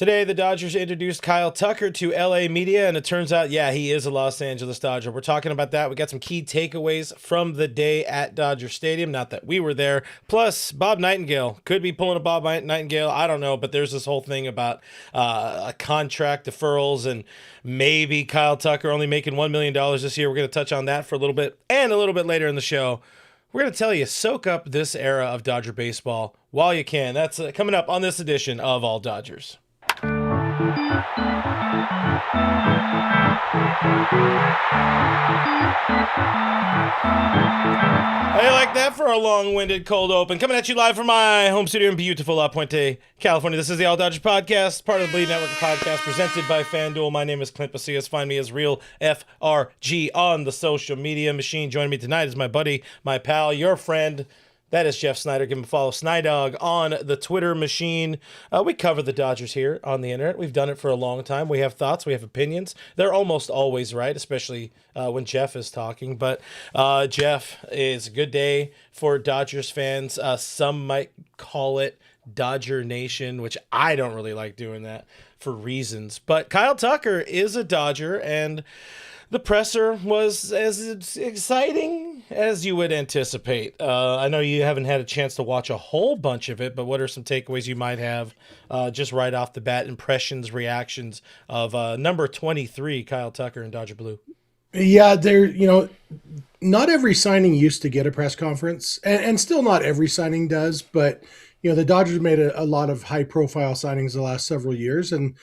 Today, the Dodgers introduced Kyle Tucker to LA media, and it turns out, yeah, he is a Los Angeles Dodger. We're talking about that. We got some key takeaways from the day at Dodger Stadium. Not that we were there. Plus, Bob Nightengale could be pulling a Bob Nightengale. I don't know, but there's this whole thing about contract deferrals and maybe Kyle Tucker only making $1 million this year. We're going to touch on that for a little bit, and a little bit later in the show, we're going to tell you, soak up this era of Dodger baseball while you can. That's coming up on this edition of All Dodgers. How you like that for a long-winded cold open? Coming at you live from my home studio in beautiful La Puente, California. This is the All Dodgers podcast, part of the Bleav Network podcast, presented by FanDuel. My name is Clint Pasillas. Find me as Real FRG on the social media machine. Joining me tonight is my buddy, my pal, your friend. That is Jeff Snyder. Give him a follow, Snydog, on the Twitter machine. We cover the Dodgers here on the internet. We've done it for a long time. We have thoughts. We have opinions. They're almost always right, especially when Jeff is talking. But Jeff, is a good day for Dodgers fans. Some might call it Dodger Nation, which I don't really like doing that for reasons. But Kyle Tucker is a Dodger, and the presser was as exciting as you would anticipate. I know you haven't had a chance to watch a whole bunch of it, but what are some takeaways you might have just right off the bat, impressions, reactions of number 23, Kyle Tucker in Dodger Blue? Yeah, not every signing used to get a press conference, and still not every signing does, but, the Dodgers made a lot of high-profile signings the last several years, and,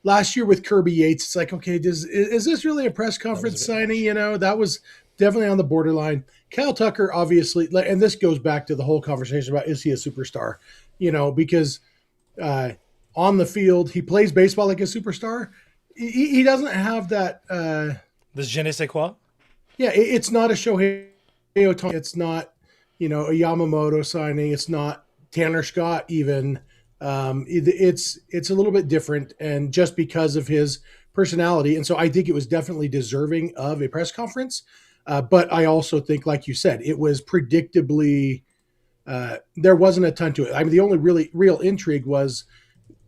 last year with Kirby Yates, it's like, okay, is this really a press conference signing? That was definitely on the borderline. Kyle Tucker, obviously, and this goes back to the whole conversation about, is he a superstar? Because on the field, he plays baseball like a superstar. He doesn't have that. The je ne sais quoi? Yeah, it's not a Shohei Ohtani. It's not, a Yamamoto signing. It's not Tanner Scott even. It's a little bit different, and just because of his personality. And so I think it was definitely deserving of a press conference. But I also think, like you said, it was predictably, there wasn't a ton to it. I mean, the only really real intrigue was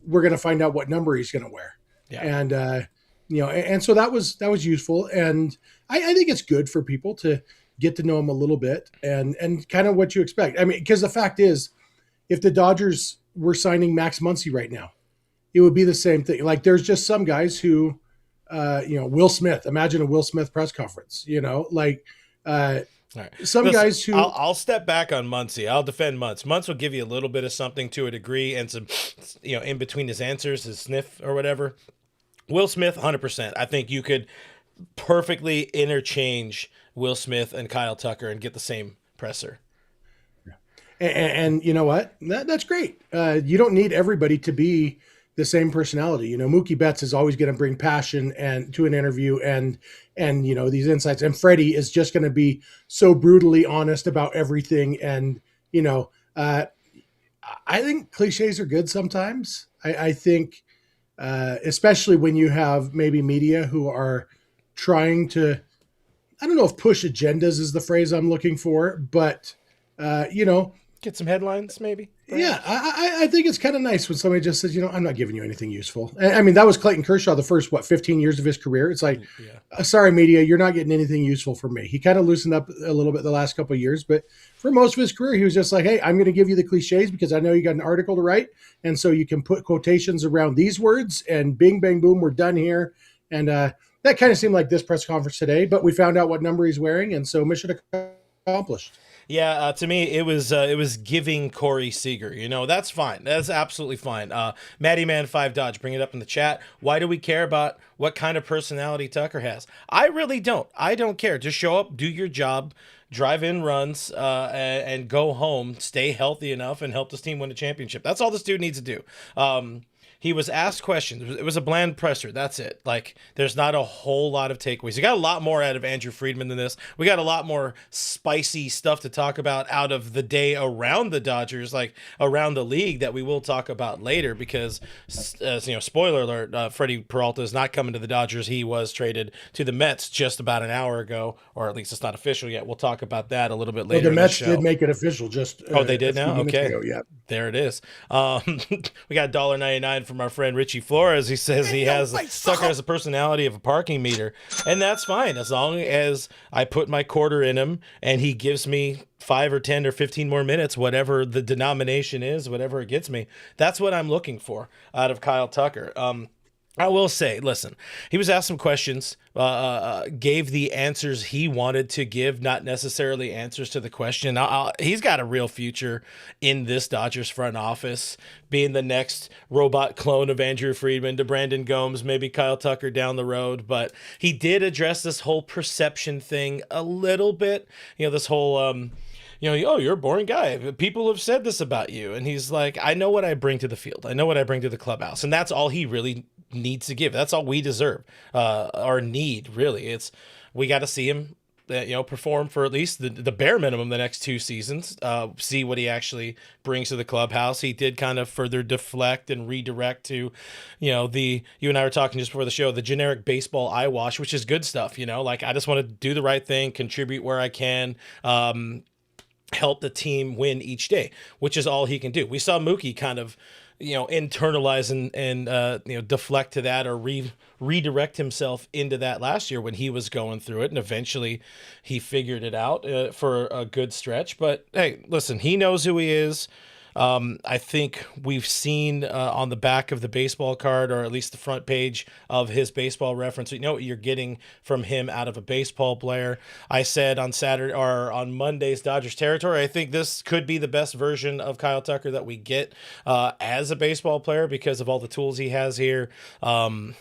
we're going to find out what number he's going to wear. Yeah. And, and so that was useful. And I think it's good for people to get to know him a little bit and kind of what you expect. I mean, because the fact is, if the Dodgers were signing Max Muncy right now, it would be the same thing. Like, there's just some guys who, Will Smith, imagine a Will Smith press conference, right. Guys who I'll step back on Muncy. I'll defend Muntz. Muntz will give you a little bit of something to a degree and some, in between his answers, his sniff or whatever. Will Smith, 100%. I think you could perfectly interchange Will Smith and Kyle Tucker and get the same presser. And you know what? That's great. You don't need everybody to be the same personality. Mookie Betts is always going to bring passion and to an interview and these insights. And Freddie is just going to be so brutally honest about everything. And I think cliches are good sometimes. I think especially when you have maybe media who are trying to, I don't know if push agendas is the phrase I'm looking for, but get some headlines, maybe. Perhaps. Yeah, I think it's kind of nice when somebody just says, I'm not giving you anything useful. I mean, that was Clayton Kershaw the first, 15 years of his career. It's like, sorry, media, you're not getting anything useful from me. He kind of loosened up a little bit the last couple of years, but for most of his career, he was just like, hey, I'm going to give you the cliches because I know you got an article to write. And so you can put quotations around these words and bing, bang, boom, we're done here. And that kind of seemed like this press conference today, but we found out what number he's wearing. And so mission accomplished. Yeah, to me, it was giving Corey Seager. That's fine. That's absolutely fine. Matty Man 5 Dodge, bring it up in the chat. Why do we care about what kind of personality Tucker has? I really don't. I don't care. Just show up, do your job, drive in runs, and go home, stay healthy enough, and help this team win a championship. That's all this dude needs to do. He was asked questions. It was a bland presser. That's it. Like, there's not a whole lot of takeaways. You got a lot more out of Andrew Friedman than this. We got a lot more spicy stuff to talk about out of the day around the Dodgers, like around the league, that we will talk about later because, spoiler alert, Freddie Peralta is not coming to the Dodgers. He was traded to the Mets just about an hour ago, or at least it's not official yet. We'll talk about that a little bit later. Well, the Mets did make it official just they did now? Okay. Ago, yeah. There it is. We got $1.99 from our friend Richie Flores. He says Tucker has a personality of a parking meter, and that's fine as long as I put my quarter in him and he gives me 5 or 10 or 15 more minutes, whatever the denomination is, whatever it gets me. That's what I'm looking for out of Kyle Tucker. I will say, listen, he was asked some questions, gave the answers he wanted to give, not necessarily answers to the question. He's got a real future in this Dodgers front office, being the next robot clone of Andrew Friedman to Brandon Gomes, maybe Kyle Tucker down the road. But he did address this whole perception thing a little bit. This whole... oh, you're a boring guy. People have said this about you. And he's like, I know what I bring to the field. I know what I bring to the clubhouse. And that's all he really needs to give. That's all we deserve or need, really. We got to see him perform for at least the bare minimum the next 2 seasons, see what he actually brings to the clubhouse. He did kind of further deflect and redirect to, you and I were talking just before the show, the generic baseball eyewash, which is good stuff. Like, I just want to do the right thing, contribute where I can, help the team win each day, which is all he can do. We saw Mookie kind of, internalize and deflect to that or redirect himself into that last year when he was going through it. And eventually he figured it out for a good stretch. But hey, listen, he knows who he is. I think we've seen on the back of the baseball card, or at least the front page of his baseball reference, you know what you're getting from him out of a baseball player. I said on Saturday or on Monday's Dodgers Territory, I think this could be the best version of Kyle Tucker that we get as a baseball player because of all the tools he has here. Not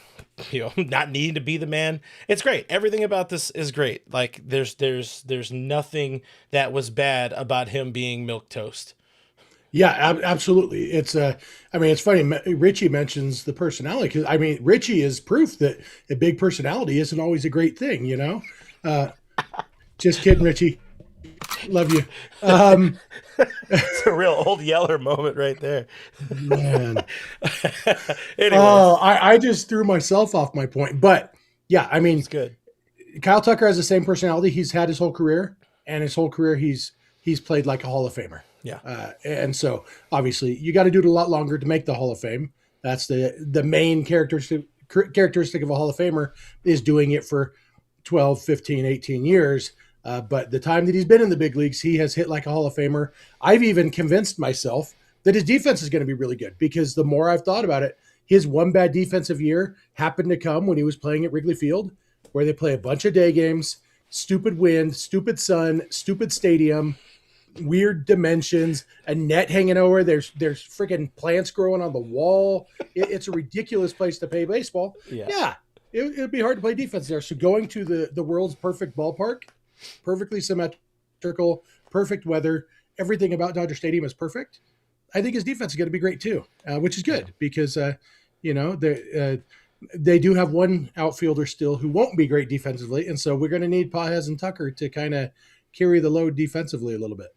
needing to be the man. It's great. Everything about this is great. Like there's nothing that was bad about him being milquetoast. Yeah, absolutely. It's it's funny. Richie mentions the personality because Richie is proof that a big personality isn't always a great thing. Just kidding, Richie. Love you. It's a real old Yeller moment right there. Man. I just threw myself off my point, but yeah, it's good. Kyle Tucker has the same personality he's had his whole career, and his whole career he's played like a Hall of Famer. Yeah. And so obviously you got to do it a lot longer to make the Hall of Fame. That's the main characteristic of a Hall of Famer is doing it for 12, 15, 18 years. But the time that he's been in the big leagues, he has hit like a Hall of Famer. I've even convinced myself that his defense is going to be really good because the more I've thought about it, his one bad defensive year happened to come when he was playing at Wrigley Field, where they play a bunch of day games, stupid wind, stupid sun, stupid stadium, weird dimensions, a net hanging over. There's freaking plants growing on the wall. It's a ridiculous place to play baseball. Yeah. It'd be hard to play defense there. So going to the world's perfect ballpark, perfectly symmetrical, perfect weather, everything about Dodger Stadium is perfect. I think his defense is going to be great too, which is good because, they do have one outfielder still who won't be great defensively. And so we're going to need Pages and Tucker to kind of carry the load defensively a little bit.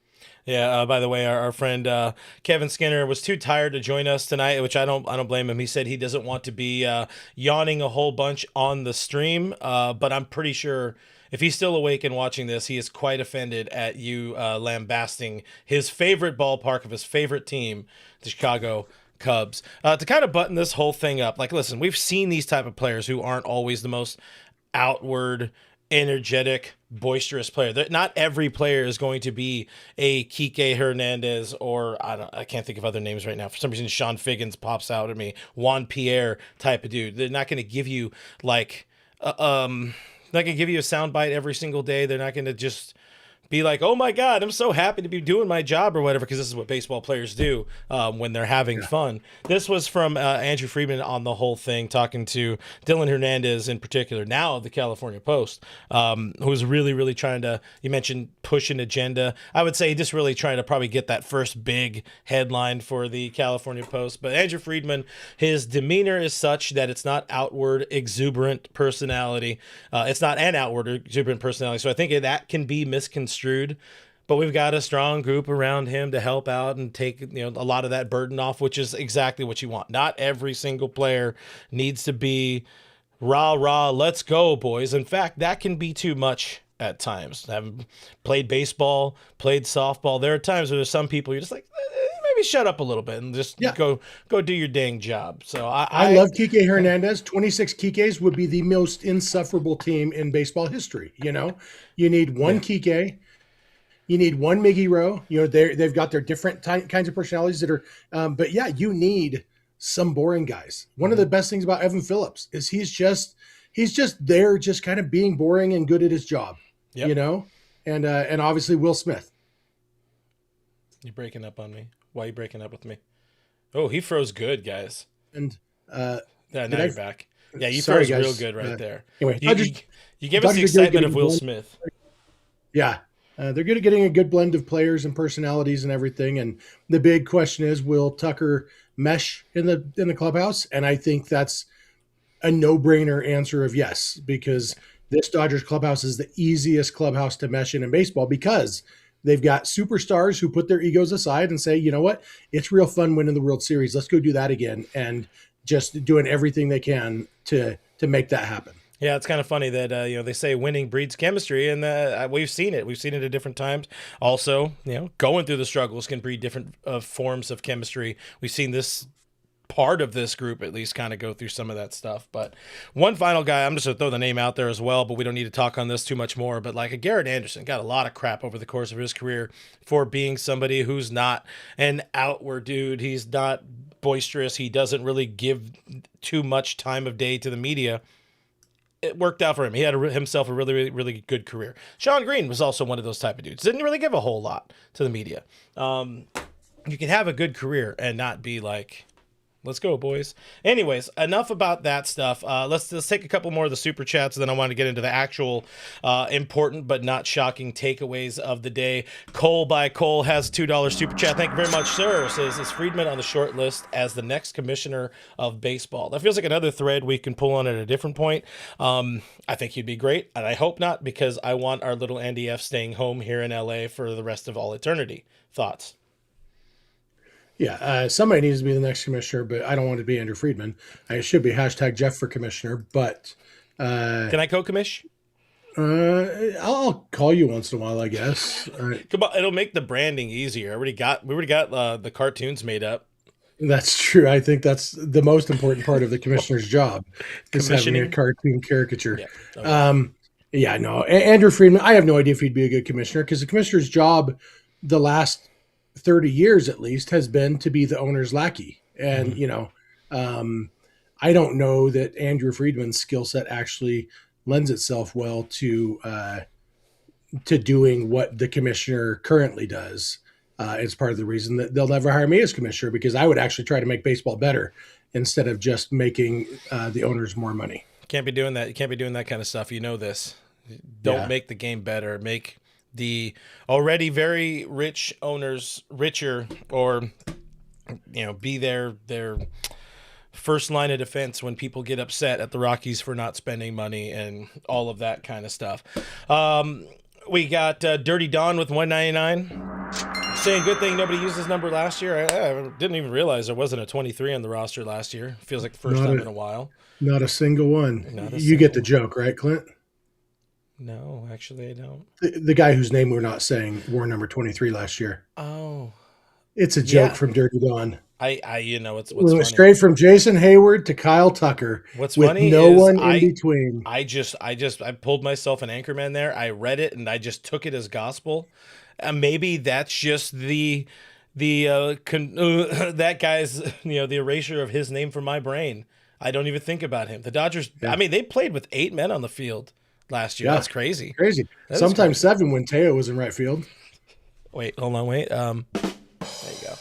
Yeah. By the way, our friend Kevin Skinner was too tired to join us tonight, which I don't blame him. He said he doesn't want to be yawning a whole bunch on the stream, but I'm pretty sure if he's still awake and watching this, he is quite offended at you lambasting his favorite ballpark of his favorite team, the Chicago Cubs. To kind of button this whole thing up, like, listen, we've seen these type of players who aren't always the most outward, energetic, boisterous player. Not every player is going to be a Kike Hernandez or I can't think of other names right now. For some reason, Sean Figgins pops out at me. Juan Pierre type of dude. They're not going to give you like not going to give you a soundbite every single day. They're not going to just be like, oh my God, I'm so happy to be doing my job or whatever, because this is what baseball players do when they're having fun. This was from Andrew Friedman on the whole thing, talking to Dylan Hernandez in particular, now of the California Post, who's really, really trying to, you mentioned push an agenda. I would say just really trying to probably get that first big headline for the California Post. But Andrew Friedman, his demeanor is such that it's not outward exuberant personality. It's not an outward exuberant personality. So I think that can be misconstrued. But we've got a strong group around him to help out and take a lot of that burden off, which is exactly what you want. Not every single player needs to be rah rah, let's go, boys. In fact, that can be too much at times. Having played baseball, played softball, there are times where there's some people you're just like, maybe maybe shut up a little bit and just go do your dang job. So I love Kike Hernandez. 26 Kikes would be the most insufferable team in baseball history. You know, you need one Kike. You need one Miggy Rowe. You know, they've got their different kinds of personalities that are, but yeah, you need some boring guys. One of the best things about Evan Phillips is he's just there, just kind of being boring and good at his job. You know, and obviously Will Smith. You breaking up on me? Why are you breaking up with me? Oh, he froze good, guys. And now you're back. Yeah, you sorry, froze guys. real good right there. Anyway, you gave us the excitement of Will Smith. Yeah. They're good at getting a good blend of players and personalities and everything. And the big question is, will Tucker mesh in the clubhouse? And I think that's a no-brainer answer of yes, because this Dodgers clubhouse is the easiest clubhouse to mesh in baseball, because they've got superstars who put their egos aside and say, you know what, it's real fun winning the World Series. Let's go do that again, and just doing everything they can to make that happen. Yeah, it's kind of funny that they say winning breeds chemistry, and we've seen it. We've seen it at different times. Also, going through the struggles can breed different forms of chemistry. We've seen this part of this group at least kind of go through some of that stuff. But one final guy, I'm just going to throw the name out there as well, but we don't need to talk on this too much more. But like a Garrett Anderson got a lot of crap over the course of his career for being somebody who's not an outward dude. He's not boisterous. He doesn't really give too much time of day to the media. It worked out for him. He had himself a really, really, really good career. Sean Green was also one of those type of dudes. Didn't really give a whole lot to the media. You can have a good career and not be like, let's go, boys. Anyways, enough about that stuff. Let's take a couple more of the super chats, and then I want to get into the actual important but not shocking takeaways of the day. Cole by Cole has $2 super chat. Thank you very much, sir. Says, is Friedman on the short list as the next commissioner of baseball? That feels like another thread we can pull on at a different point. I think he'd be great, and I hope not, because I want our little Andy F staying home here in LA for the rest of all eternity. Thoughts? Yeah, somebody needs to be the next commissioner, but I don't want to be Andrew Friedman. I should be #Jeff for commissioner, but can I co-commish? I'll call you once in a while, I guess. Come on, it'll make the branding easier. We already got the cartoons made up. That's true. I think that's the most important part of the commissioner's job, is having a cartoon caricature. Yeah. Okay. No, Andrew Friedman, I have no idea if he'd be a good commissioner, because the commissioner's job the last 30 years at least has been to be the owner's lackey. And, I don't know that Andrew Friedman's skill set actually lends itself well to doing what the commissioner currently does. It's part of the reason that they'll never hire me as commissioner, because I would actually try to make baseball better instead of just making the owners more money. Can't be doing that. You can't be doing that kind of stuff. You know this. Don't make the game better. Make the already very rich owners richer, or be their first line of defense when people get upset at the Rockies for not spending money and all of that kind of stuff. We got Dirty Don with 199 saying, good thing nobody used his number last year. I didn't even realize there wasn't a 23 on the roster last year. Feels like the first time in a while. Not a single one. You get the joke, right, Clint? No, actually I don't. The guy whose name we're not saying wore number 23 last year. Oh. It's a joke from Dirty Don. What's funny. Straight from Jason Hayward to Kyle Tucker. What's funny no is one in between. I pulled myself an Anchorman there. I read it and I just took it as gospel. Maybe that's just that guy's the erasure of his name from my brain. I don't even think about him. The Dodgers. Yeah. I mean, they played with 8 men on the field last year. Yeah. That's crazy. Crazy. Sometimes 7 when Teo was in right field. Wait, hold on. Wait. There you go.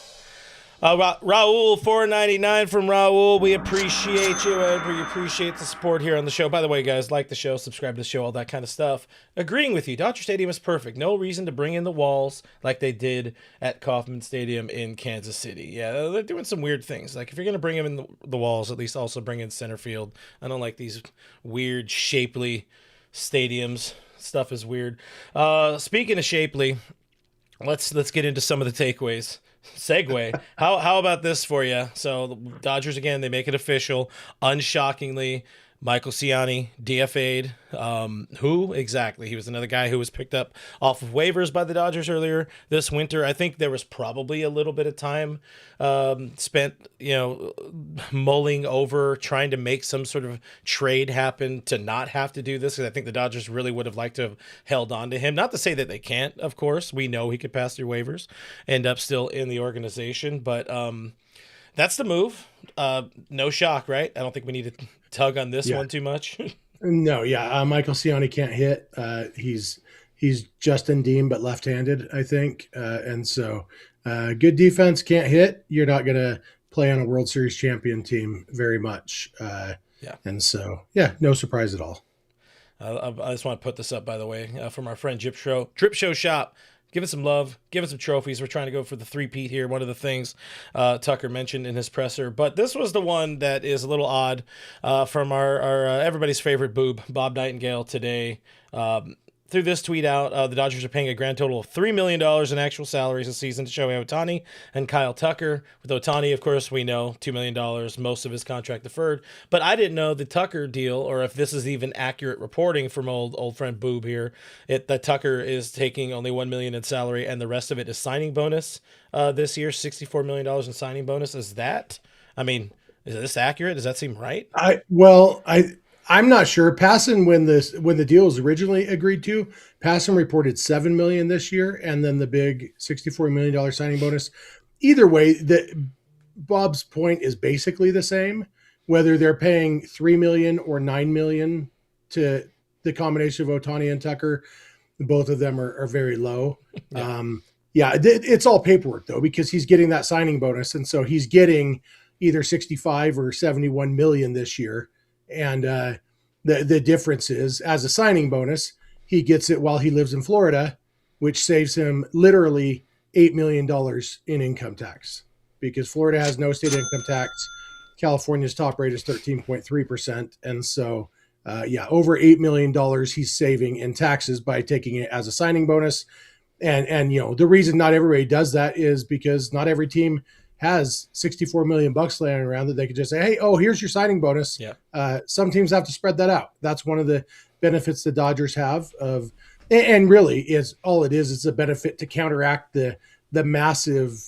Raul 499 from Raul. We appreciate you, and we appreciate the support here on the show. By the way, guys, like the show, subscribe to the show, all that kind of stuff. Agreeing with you, Dodger Stadium is perfect. No reason to bring in the walls like they did at Kauffman Stadium in Kansas City. Yeah, they're doing some weird things. Like if you're gonna bring them in the walls, at least also bring in center field. I don't like these weird shapely stadiums. Stuff is weird. Speaking of shapely, let's get into some of the takeaways. Segue. How about this for you? So the Dodgers, again, they make it official. Unshockingly, Michael Ciani, DFA'd. Who exactly? He was another guy who was picked up off of waivers by the Dodgers earlier this winter. I think there was probably a little bit of time spent, mulling over trying to make some sort of trade happen to not have to do this. Because I think the Dodgers really would have liked to have held on to him. Not to say that they can't, of course. We know he could pass through waivers, end up still in the organization. But that's the move. No shock, right? I don't think we need to tug on this one too much. No, yeah. Michael Ciani can't hit. He's Justin Dean, but left-handed, I think. And so good defense, can't hit. You're not going to play on a World Series champion team very much. And so, no surprise at all. I just want to put this up, by the way, from our friend Drip Show Shop. Give us some love. Give us some trophies. We're trying to go for the three-peat here. One of the things Tucker mentioned in his presser. But this was the one that is a little odd from our everybody's favorite boob, Bob Nightengale, today. Threw this tweet out. The Dodgers are paying a grand total of $3 million in actual salaries this season to Shohei Ohtani and Kyle Tucker. With Ohtani, of course, we know $2 million, most of his contract deferred. But I didn't know the Tucker deal, or if this is even accurate reporting from old friend Boob here, that Tucker is taking only $1 million in salary and the rest of it is signing bonus this year, $64 million in signing bonus. Is this accurate? Does that seem right? I'm not sure. Passan, when the deal was originally agreed to, Passan reported $7 million this year, and then the big $64 million signing bonus. Either way, Bob's point is basically the same. Whether they're paying $3 million or $9 million to the combination of Ohtani and Tucker, both of them are very low. It's all paperwork though, because he's getting that signing bonus, and so he's getting either 65 or 71 million this year. And the difference is, as a signing bonus, he gets it while he lives in Florida, which saves him literally $8 million in income tax, because Florida has no state income tax. California's top rate is 13.3%. And so, over $8 million he's saving in taxes by taking it as a signing bonus. And the reason not everybody does that is because not every team has $64 million laying around that they could just say, hey, here's your signing bonus. Yeah. Some teams have to spread that out. That's one of the benefits the Dodgers have and really is all it is. It's a benefit to counteract the massive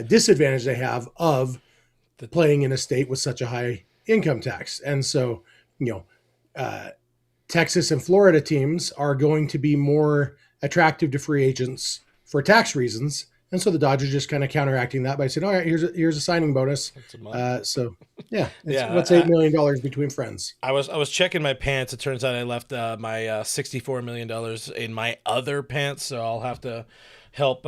disadvantage they have of playing in a state with such a high income tax. And so, Texas and Florida teams are going to be more attractive to free agents for tax reasons. And so the Dodgers just kind of counteracting that by saying, all right, here's a signing bonus. What's $8 million between friends? I was checking my pants. It turns out I left my $64 million in my other pants. So I'll have to help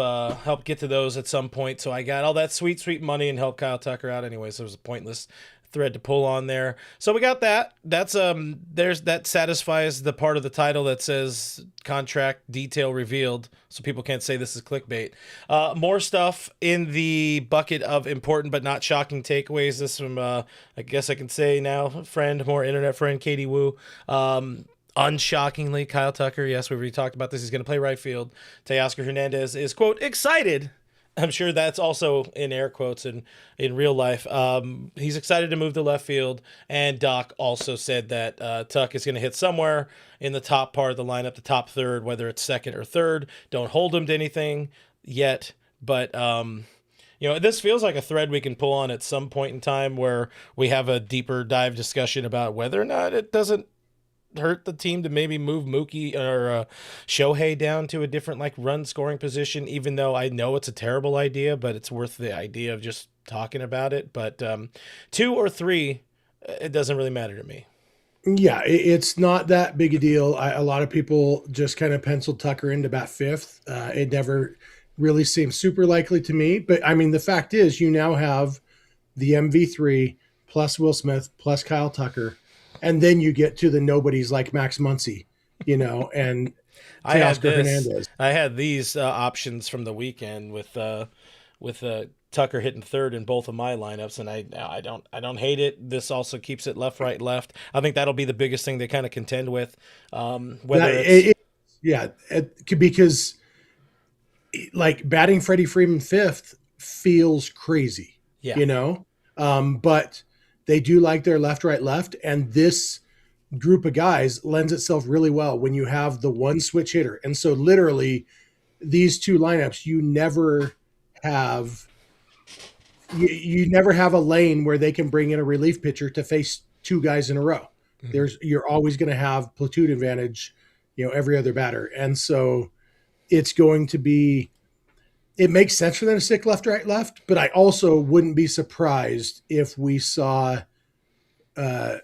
get to those at some point. So I got all that sweet money and help Kyle Tucker out anyway. So it was a pointless thread to pull on there. So we got that. That's that satisfies the part of the title that says contract detail revealed, so people can't say this is clickbait. More stuff in the bucket of important but not shocking takeaways. This from I guess I can say now more internet friend Katie Wu. Unshockingly, Kyle Tucker, yes, we already talked about this, he's going to play right field. Teoscar Hernandez is, quote, excited. I'm sure that's also in air quotes in real life. He's excited to move to left field. And Doc also said that Tuck is going to hit somewhere in the top part of the lineup, the top third, whether it's second or third. Don't hold him to anything yet. But, this feels like a thread we can pull on at some point in time where we have a deeper dive discussion about whether or not it doesn't hurt the team to maybe move Mookie or Shohei down to a different run scoring position, even though I know it's a terrible idea, but it's worth the idea of just talking about it. But 2 or 3, it doesn't really matter to me. Yeah, it's not that big a deal. A lot of people just kind of penciled Tucker into bat 5th. It never really seemed super likely to me. But the fact is, you now have the MV3 plus Will Smith plus Kyle Tucker. And then you get to the nobodies like Max Muncy, and Teoscar Hernandez. I had these options from the weekend with Tucker hitting third in both of my lineups, and I don't hate it. This also keeps it left, right, left. I think that'll be the biggest thing they kind of contend with. Because batting Freddie Freeman 5th feels crazy. Yeah. But They do like their left, right, left. And this group of guys lends itself really well when you have the one switch hitter. And so literally these two lineups, have you never have a lane where they can bring in a relief pitcher to face two guys in a row. You're always going to have platoon advantage, every other batter. And so it's going to be, it makes sense for them to stick left, right, left, but I also wouldn't be surprised if we saw, if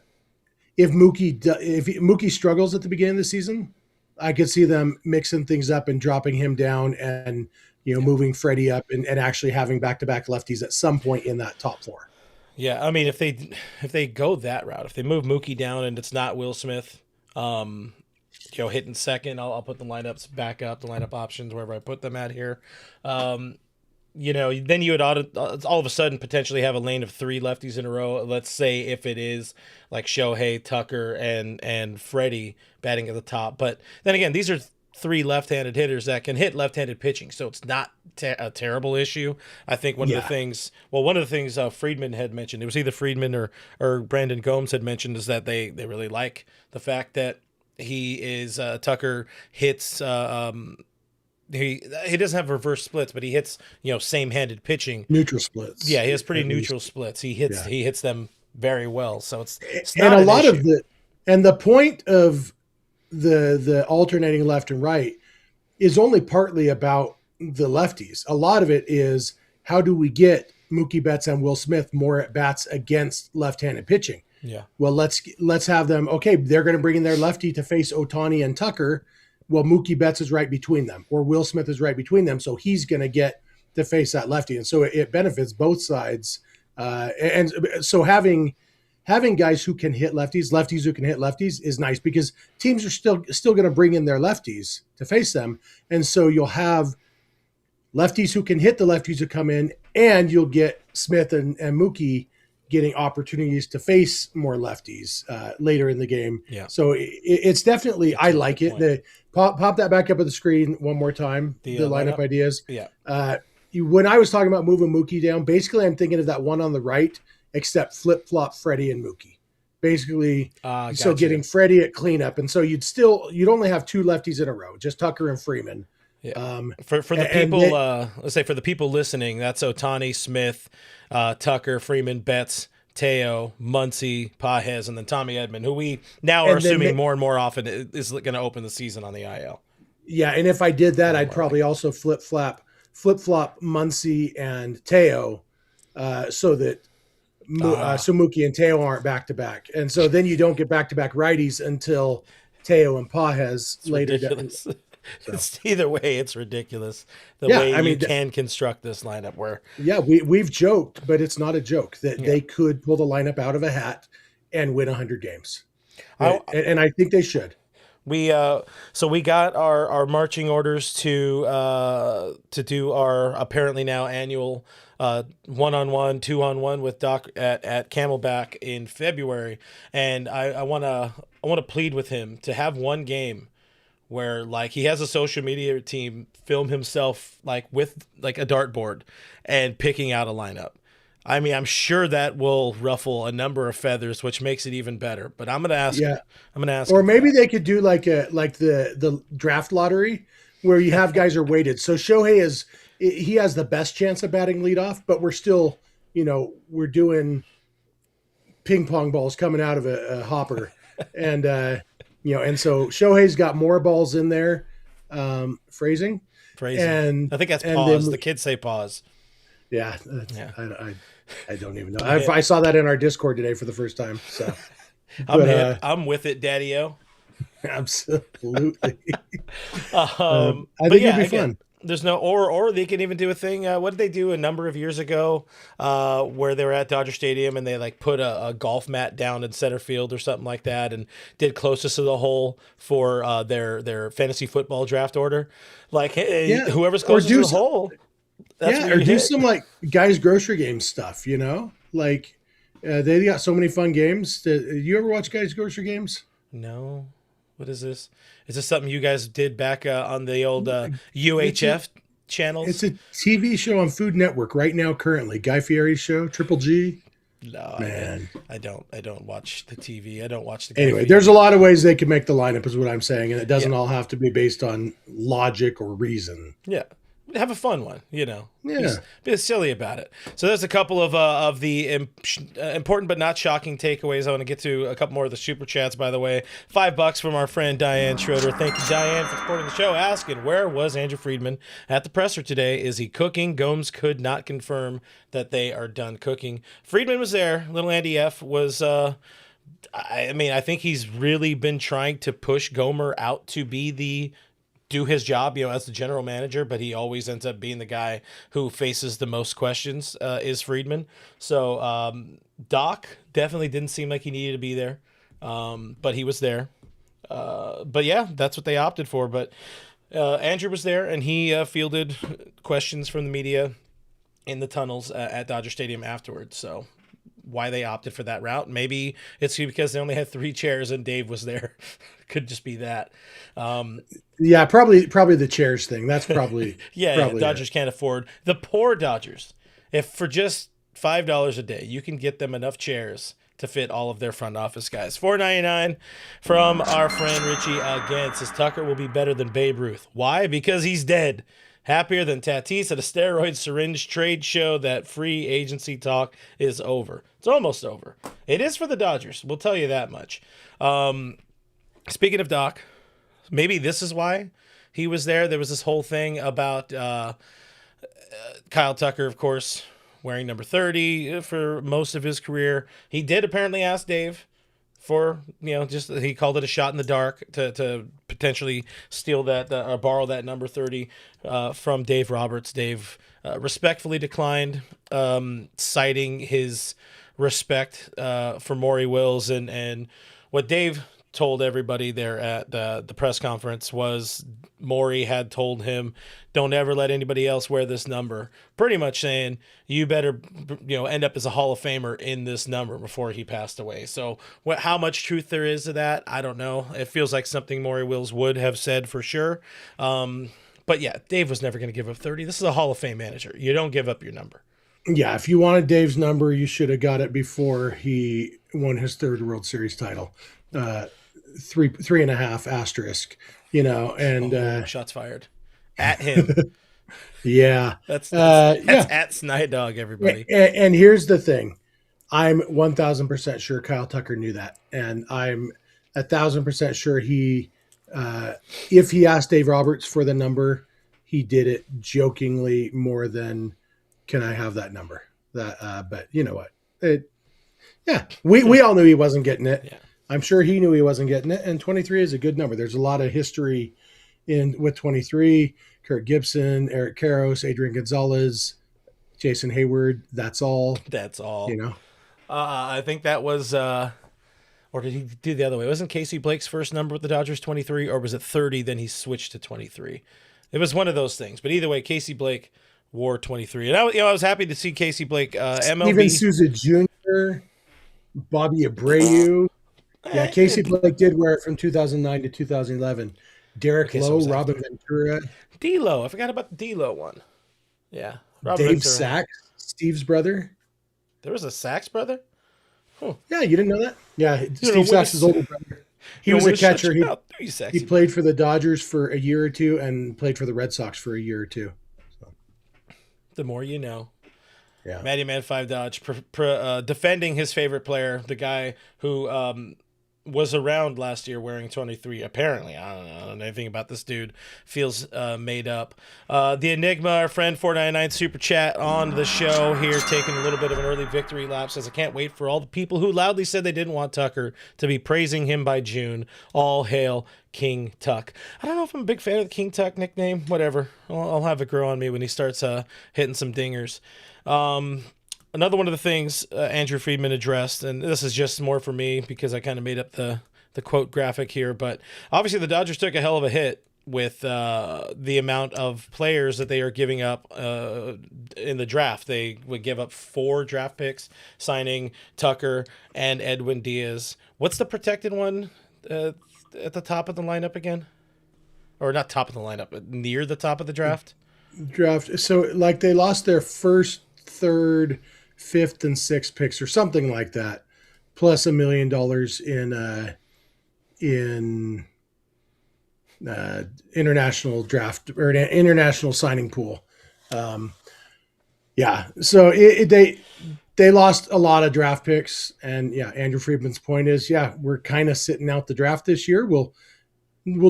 Mookie struggles at the beginning of the season, I could see them mixing things up and dropping him down and, moving Freddie up and actually having back-to-back lefties at some point in that top four. Yeah, I mean, if they go that route, if they move Mookie down and it's not Will Smith, hitting second, I'll put the lineups back up, the lineup options wherever I put them at here. Then you would all of a sudden potentially have a lane of three lefties in a row. Let's say if it is like Shohei, Tucker, and Freddie batting at the top. But then again, these are three left-handed hitters that can hit left-handed pitching, so it's not a terrible issue. I think one of the things Friedman had mentioned, it was either Friedman or Brandon Gomes had mentioned, is that they really like the fact that he is Tucker hits he doesn't have reverse splits, but he hits same-handed pitching, neutral splits. Yeah, he has pretty neutral splits. He hits them very well, so it's and not a lot issue. of the point of the alternating left and right is only partly about the lefties. A lot of it is, how do we get Mookie Betts and Will Smith more at bats against left-handed pitching? Yeah. Well, let's have them. Okay, they're going to bring in their lefty to face Ohtani and Tucker. Well, Mookie Betts is right between them, or Will Smith is right between them, so he's going to get to face that lefty, and so it benefits both sides. And so having guys who can hit lefties who can hit lefties is nice, because teams are still going to bring in their lefties to face them. And so you'll have lefties who can hit the lefties who come in, and you'll get Smith and Mookie getting opportunities to face more lefties later in the game. Yeah. So it's definitely, I like it. Pop that back up on the screen one more time, the lineup ideas. Yeah. When I was talking about moving Mookie down, basically I'm thinking of that one on the right, except flip-flop Freddie and Mookie. Basically, so getting Freddie at cleanup. And so you'd only have two lefties in a row, just Tucker and Freeman. Yeah. For the people, let's say for the people listening, that's Ohtani, Smith, Tucker, Freeman, Betts, Teo, Muncy, Pages, and then Tommy Edman, who we now are assuming more and more often is going to open the season on the IL. Yeah, and if I did that, I'd probably also flip-flop Muncy and Teo, so that so Mookie and Teo aren't back-to-back. And so then you don't get back-to-back righties until Teo and Pages later. So. It's either way, it's ridiculous the way you can construct this lineup. Where we've joked, but it's not a joke that they could pull the lineup out of a hat and win 100 games, right? And I think they should. We got our marching orders to do our apparently now annual 1-on-1, 2-on-1 with Doc at Camelback in February, and I want to plead with him to have one game where like he has a social media team film himself like with like a dartboard and picking out a lineup. I mean, I'm sure that will ruffle a number of feathers, which makes it even better. But I'm gonna ask. Yeah. I'm gonna ask. Or maybe they could do like the draft lottery where you have guys are weighted. So Shohei he has the best chance of batting leadoff, but we're still, we're doing ping pong balls coming out of a hopper, and and so Shohei's got more balls in there. Phrasing. And I think that's pause. The kids say pause. Yeah. I don't even know. I saw that in our Discord today for the first time. So I'm with it, Daddy-O. Absolutely. I think it'd be fun. There's no, or they can even do a thing. What did they do a number of years ago where they were at Dodger Stadium and they like put a golf mat down in center field or something like that and did closest to the hole for their fantasy football draft order. Like, whoever's closest to the hole. Or do some like guys' grocery game stuff, like they got so many fun games. Did you ever watch guys' grocery games? No. What is this? Is this something you guys did back on the old UHF channels? It's a TV show on Food Network right now, currently. Guy Fieri's show, Triple G. No, Man. I don't watch the TV. I don't watch the. Anyway, there's a lot of ways they could make the lineup, is what I'm saying, and it doesn't all have to be based on logic or reason. Yeah. Have a fun one, you know. Yeah. Be silly about it. So there's a couple of the important but not shocking takeaways. I want to get to a couple more of the super chats, by the way. $5 from our friend Diane Schroeder. Thank you, Diane, for supporting the show. Asking, where was Andrew Friedman at the presser today? Is he cooking? Gomes could not confirm that they are done cooking. Friedman was there. Little Andy F was... I think he's really been trying to push Gomer out to be do his job, as the general manager, but he always ends up being the guy who faces the most questions, is Friedman. So Doc definitely didn't seem like he needed to be there, but he was there. But yeah, that's what they opted for. But Andrew was there, and he fielded questions from the media in the tunnels at Dodger Stadium afterwards. So why they opted for that route? Maybe it's because they only had 3 chairs and Dave was there. Could just be that. Yeah, probably the chairs thing. That's probably probably Dodgers can't afford the poor Dodgers. If for just $5 a day, you can get them enough chairs to fit all of their front office guys. $4.99 from our friend Richie again. Says Tucker will be better than Babe Ruth. Why? Because he's dead. Happier than Tatis at a steroid syringe trade show. That free agency talk is over. It's almost over. It is for the Dodgers. We'll tell you that much. Speaking of Doc, maybe this is why he was there. There was this whole thing about Kyle Tucker, of course, wearing number 30 for most of his career. He did apparently ask Dave for, just he called it a shot in the dark to potentially steal that or borrow that number 30 from Dave Roberts. Dave respectfully declined, citing his respect for Maury Wills. And what Dave told everybody there at the press conference was Maury had told him, don't ever let anybody else wear this number, pretty much saying you better end up as a Hall of Famer in this number before he passed away. So how much truth there is to that, I don't know. It feels like something Maury Wills would have said for sure. But yeah, Dave was never going to give up 30. This is a Hall of Fame manager. You don't give up your number. Yeah, if you wanted Dave's number, you should have got it before he won his 3rd World Series title. 3.5 asterisk, and shots fired at him. Yeah, that's at Snide Dog, everybody. And here's the thing, I'm 1,000% sure Kyle Tucker knew that, and I'm 1,000% sure he, if he asked Dave Roberts for the number, he did it jokingly more than, can I have that number? But you know what? We all knew he wasn't getting it. Yeah. I'm sure he knew he wasn't getting it, and 23 is a good number. There's a lot of history with 23. Kurt Gibson, Eric Karros, Adrian Gonzalez, Jason Hayward. That's all. I think that was, or did he do the other way? Wasn't Casey Blake's first number with the Dodgers 23, or was it 30? Then he switched to 23. It was one of those things. But either way, Casey Blake wore 23, and I was happy to see Casey Blake. MLB. Steven Souza Jr., Bobby Abreu. Yeah, Casey Blake did wear it from 2009 to 2011. Derek Lowe, Robin Ventura. D-Lo. I forgot about the D-Lo one. Yeah. Robin Dave Ventura. Sachs, Steve's brother. There was a Sachs brother? Huh. Yeah, you didn't know that? Yeah, Steve Sachs' older brother. He was a catcher. He played for the Dodgers for a year or two and played for the Red Sox for a year or two. So. The more you know. Yeah. Matty Man 5 Dodge defending his favorite player, the guy who was around last year wearing 23. Apparently, I don't know anything about this dude. Feels made up. The Enigma, our friend 499 super chat on the show here, taking a little bit of an early victory lap. Says I can't wait for all the people who loudly said they didn't want Tucker to be praising him by June. All hail King Tuck. I don't know if I'm a big fan of the King Tuck nickname. Whatever. I'll have it grow on me when he starts hitting some dingers. Another one of the things Andrew Friedman addressed, and this is just more for me because I kind of made up the quote graphic here, but obviously the Dodgers took a hell of a hit with the amount of players that they are giving up in the draft. They would give up 4 draft picks, signing Tucker and Edwin Diaz. What's the protected one at the top of the lineup again? Or not top of the lineup, but near the top of the draft? So, like, they lost their first, third, fifth and sixth picks or something like that, plus $1 million in international draft or an international signing pool. So they lost a lot of draft picks, and Andrew Friedman's point is, we're kind of sitting out the draft this year. We'll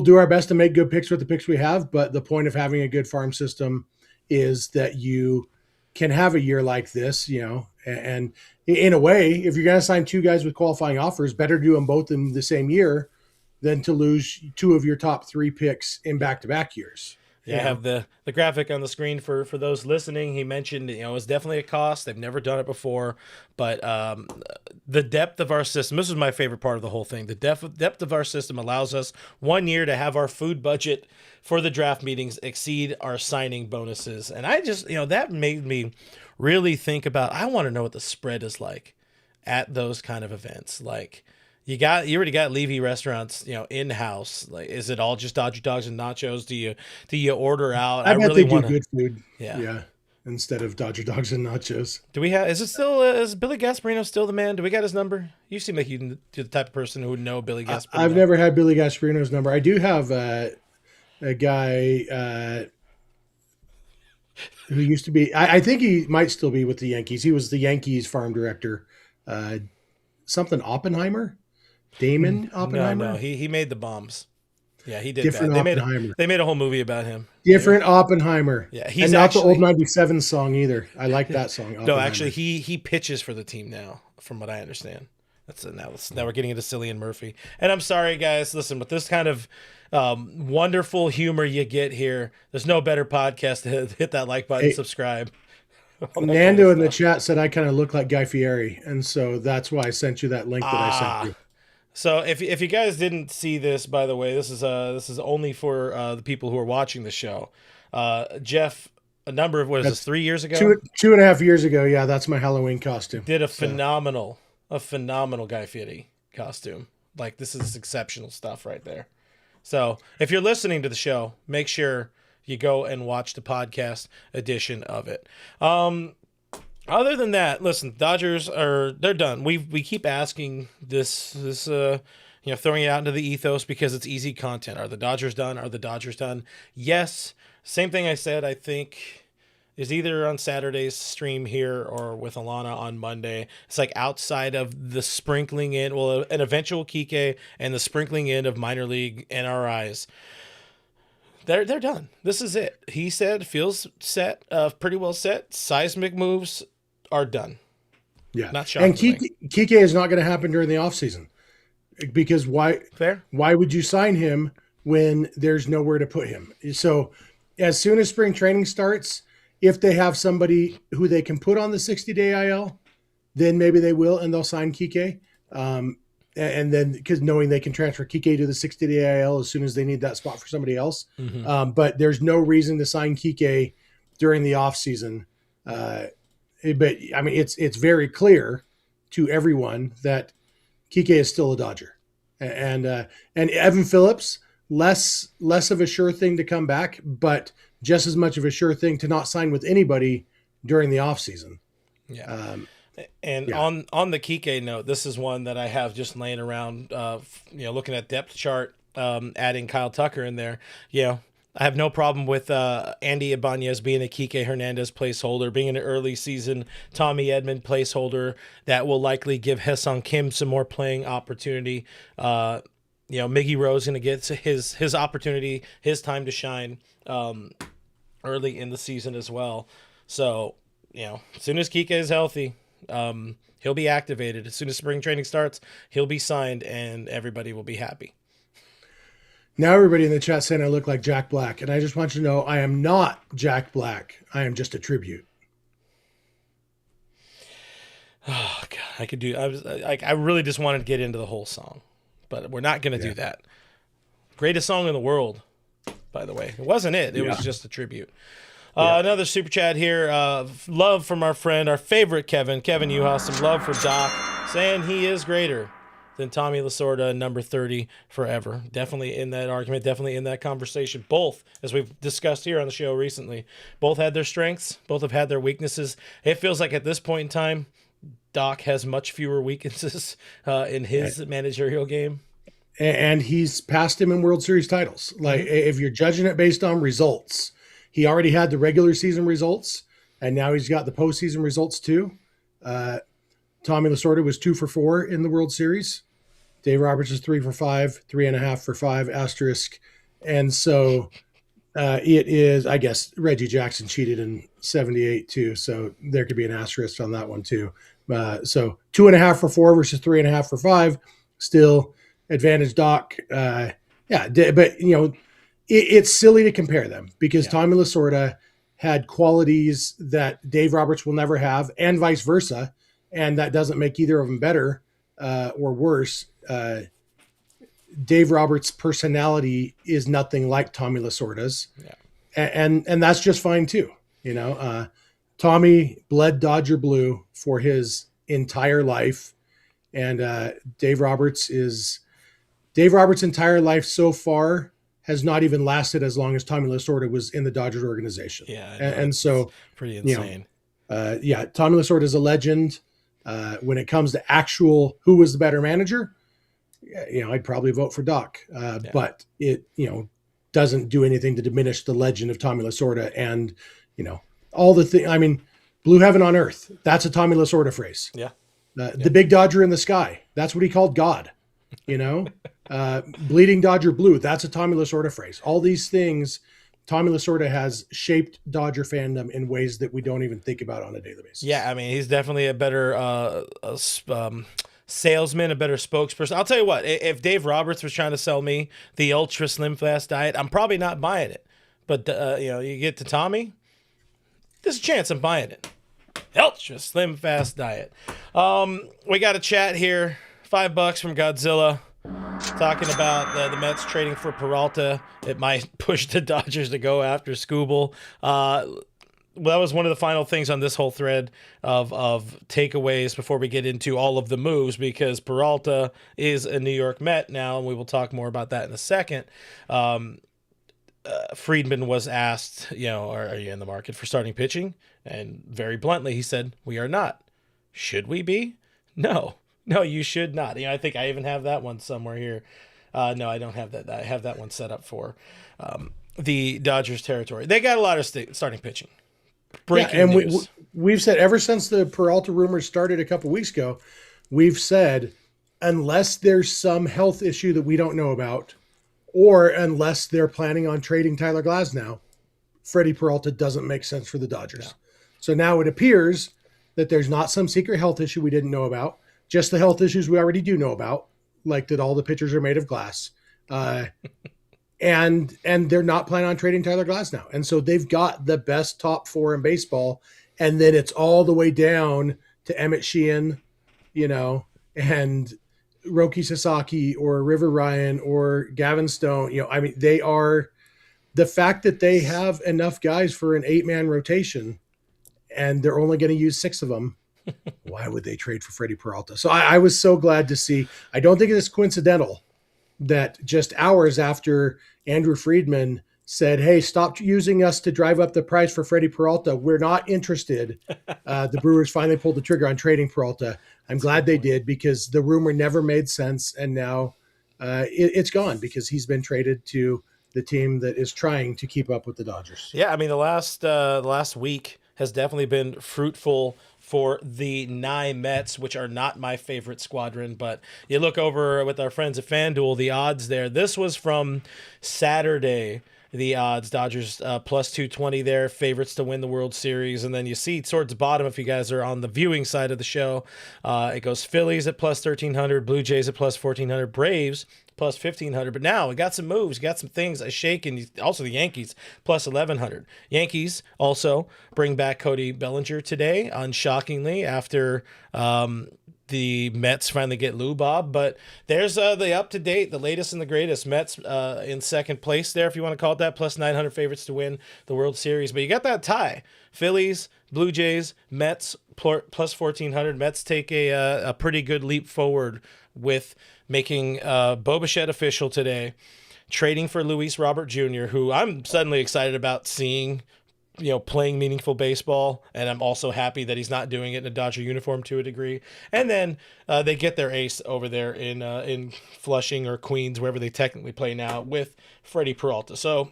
do our best to make good picks with the picks we have, but the point of having a good farm system is that you can have a year like this, and in a way, if you're going to sign two guys with qualifying offers, better do them both in the same year than to lose two of your top three picks in back-to-back years. Yeah, I have the graphic on the screen for those listening. He mentioned, it's definitely a cost. They've never done it before, but the depth of our system, this is my favorite part of the whole thing. The depth of our system allows us 1 year to have our food budget for the draft meetings exceed our signing bonuses. And I just, that made me really think about, I want to know what the spread is like at those kind of events. Like, you already got Levy restaurants, in house. Like, is it all just Dodger dogs and nachos? Do you order out? I bet really do good food. Yeah. Instead of Dodger dogs and nachos. Do we have? Is it still? Is Billy Gasparino still the man? Do we got his number? You seem like you're the type of person who would know Billy Gasparino. I've never had Billy Gasparino's number. I do have a guy who used to be. I think he might still be with the Yankees. He was the Yankees farm director. Something Oppenheimer. Damon Oppenheimer? No, he made the bombs. Yeah, he did. Different that. They made a whole movie about him. Different Oppenheimer. Yeah, he's not the old '97 song either. I like that song. No, actually, he pitches for the team now, from what I understand. Now we're getting into Cillian Murphy. And I'm sorry, guys. Listen, with this kind of wonderful humor you get here, there's no better podcast to hit that like button, subscribe. Nando in the chat said I kind of look like Guy Fieri, and so that's why I sent you that link that I sent you. So if you guys didn't see this, by the way, this is only for the people who are watching the show. Jeff, a number of 3 years ago, 2.5 years ago. Yeah, that's my Halloween costume. Did a phenomenal Guy Fieri costume. Like, this is exceptional stuff right there. So if you're listening to the show, make sure you go and watch the podcast edition of it. Other than that, listen, Dodgers they're done. We keep asking this throwing it out into the ethos because it's easy content. Are the Dodgers done? Are the Dodgers done? Yes. Same thing I said, I think, is either on Saturday's stream here or with Alana on Monday. It's like outside of the sprinkling in, an eventual Kike and the sprinkling in of minor league NRIs. They're done. This is it. He said feels set, pretty well set. Seismic moves are done. Yeah. Not shocking. And Kike is not going to happen during the offseason. Because why would you sign him when there's nowhere to put him? So as soon as spring training starts, if they have somebody who they can put on the 60-day IL, then maybe they will, and they'll sign Kike. And then because knowing they can transfer Kike to the 60-day IL as soon as they need that spot for somebody else. Mm-hmm. But there's no reason to sign Kike during the offseason. But I mean, it's very clear to everyone that Kike is still a Dodger, and Evan Phillips, less of a sure thing to come back, but just as much of a sure thing to not sign with anybody during the offseason. Yeah. On the Kike note, this is one that I have just laying around, looking at depth chart, adding Kyle Tucker in there. I have no problem with Andy Ibanez being a Kike Hernandez placeholder, being an early season Tommy Edman placeholder that will likely give Haesung Kim some more playing opportunity. Miggy Rose going to get his opportunity, his time to shine early in the season as well. So, as soon as Kike is healthy, he'll be activated. As soon as spring training starts, he'll be signed and everybody will be happy. Now everybody in the chat saying I look like Jack Black, and I just want you to know I am not Jack Black. I am just a tribute. Oh God, I really just wanted to get into the whole song, but we're not going to do that. Greatest song in the world, by the way. It wasn't it. It was just a tribute. Another super chat here. Love from our friend, our favorite Kevin. Kevin Uhas, some love for Doc, saying he is greater then Tommy Lasorda, number 30 forever. Definitely in that argument, definitely in that conversation. Both, as we've discussed here on the show recently, both had their strengths, both have had their weaknesses. It feels like at this point in time, Doc has much fewer weaknesses in his managerial game. And he's passed him in World Series titles. Like, if you're judging it based on results, he already had the regular season results, and now he's got the postseason results too. Tommy Lasorda was 2 for 4 in the World Series. Dave Roberts is 3 for 5, 3.5 for 5 asterisk. And so it is, I guess, Reggie Jackson cheated in 78 too. So there could be an asterisk on that one too. So 2.5 for 4 versus 3.5 for 5, still advantage Doc. But it's silly to compare them because Tommy Lasorda had qualities that Dave Roberts will never have, and vice versa, and that doesn't make either of them better or worse. Dave Roberts' personality is nothing like Tommy Lasorda's, and that's just fine too. Tommy bled Dodger blue for his entire life, and Dave Roberts' entire life so far has not even lasted as long as Tommy Lasorda was in the Dodgers organization. Yeah, and so pretty insane. Tommy Lasorda is a legend. When it comes to actual who was the better manager, I'd probably vote for Doc. But it doesn't do anything to diminish the legend of Tommy Lasorda and all the thing. I mean, blue heaven on earth. That's a Tommy Lasorda phrase. Yeah. The big Dodger in the sky. That's what he called God. Bleeding Dodger blue. That's a Tommy Lasorda phrase. All these things, Tommy Lasorda has shaped Dodger fandom in ways that we don't even think about on a daily basis. Yeah, I mean, he's definitely a better salesman, a better spokesperson. I'll tell you what, if Dave Roberts was trying to sell me the Ultra Slim Fast diet, I'm probably not buying it. But, you get to Tommy, there's a chance I'm buying it. Ultra Slim Fast diet. We got a chat here. $5 from Godzilla. Talking about the Mets trading for Peralta. It might push the Dodgers to go after Skubal. Well, that was one of the final things on this whole thread of takeaways before we get into all of the moves, because Peralta is a New York Met now, and we will talk more about that in a second. Friedman was asked, are you in the market for starting pitching? And very bluntly, he said, we are not. Should we be? No, you should not. I think I even have that one somewhere here. No, I don't have that. I have that one set up for the Dodgers territory. They got a lot of starting pitching. Breaking news. We've said ever since the Peralta rumors started a couple weeks ago, we've said unless there's some health issue that we don't know about, or unless they're planning on trading Tyler Glasnow, Freddie Peralta doesn't make sense for the Dodgers. No. So now it appears that there's not some secret health issue we didn't know about, just the health issues we already do know about, like that all the pitchers are made of glass. And they're not planning on trading Tyler Glasnow. And so they've got the best top 4 in baseball. And then it's all the way down to Emmett Sheehan, and Roki Sasaki or River Ryan or Gavin Stone. They are the fact that they have enough guys for an 8-man rotation and they're only going to use 6 of them. Why would they trade for Freddie Peralta? So I was so glad to see. I don't think it's coincidental that just hours after Andrew Friedman said, hey, stop using us to drive up the price for Freddie Peralta, we're not interested. The Brewers finally pulled the trigger on trading Peralta. I'm glad they did, because the rumor never made sense. And now it's gone because he's been traded to the team that is trying to keep up with the Dodgers. Yeah, I mean, the last week has definitely been fruitful for the Nye Mets, which are not my favorite squadron. But you look over with our friends at FanDuel, the odds there. This was from Saturday. The odds, Dodgers plus 220 there, favorites to win the World Series. And then you see towards the bottom, if you guys are on the viewing side of the show, it goes Phillies at plus 1,300, Blue Jays at plus 1,400, Braves plus 1,500. But now we got some moves, got some things a shake, and also the Yankees plus 1,100. Yankees also bring back Cody Bellinger today, unshockingly, after the Mets finally get Lou Bob. But there's the up-to-date, the latest and the greatest. Mets in second place there, if you want to call it that, plus 900 favorites to win the World Series. But you got that tie. Phillies, Blue Jays, Mets, plus 1,400. Mets take a pretty good leap forward with making Bo Bichette official today, trading for Luis Robert Jr., who I'm suddenly excited about seeing, playing meaningful baseball. And I'm also happy that he's not doing it in a Dodger uniform to a degree. And then they get their ace over there in Flushing or Queens, wherever they technically play now, with Freddie Peralta. So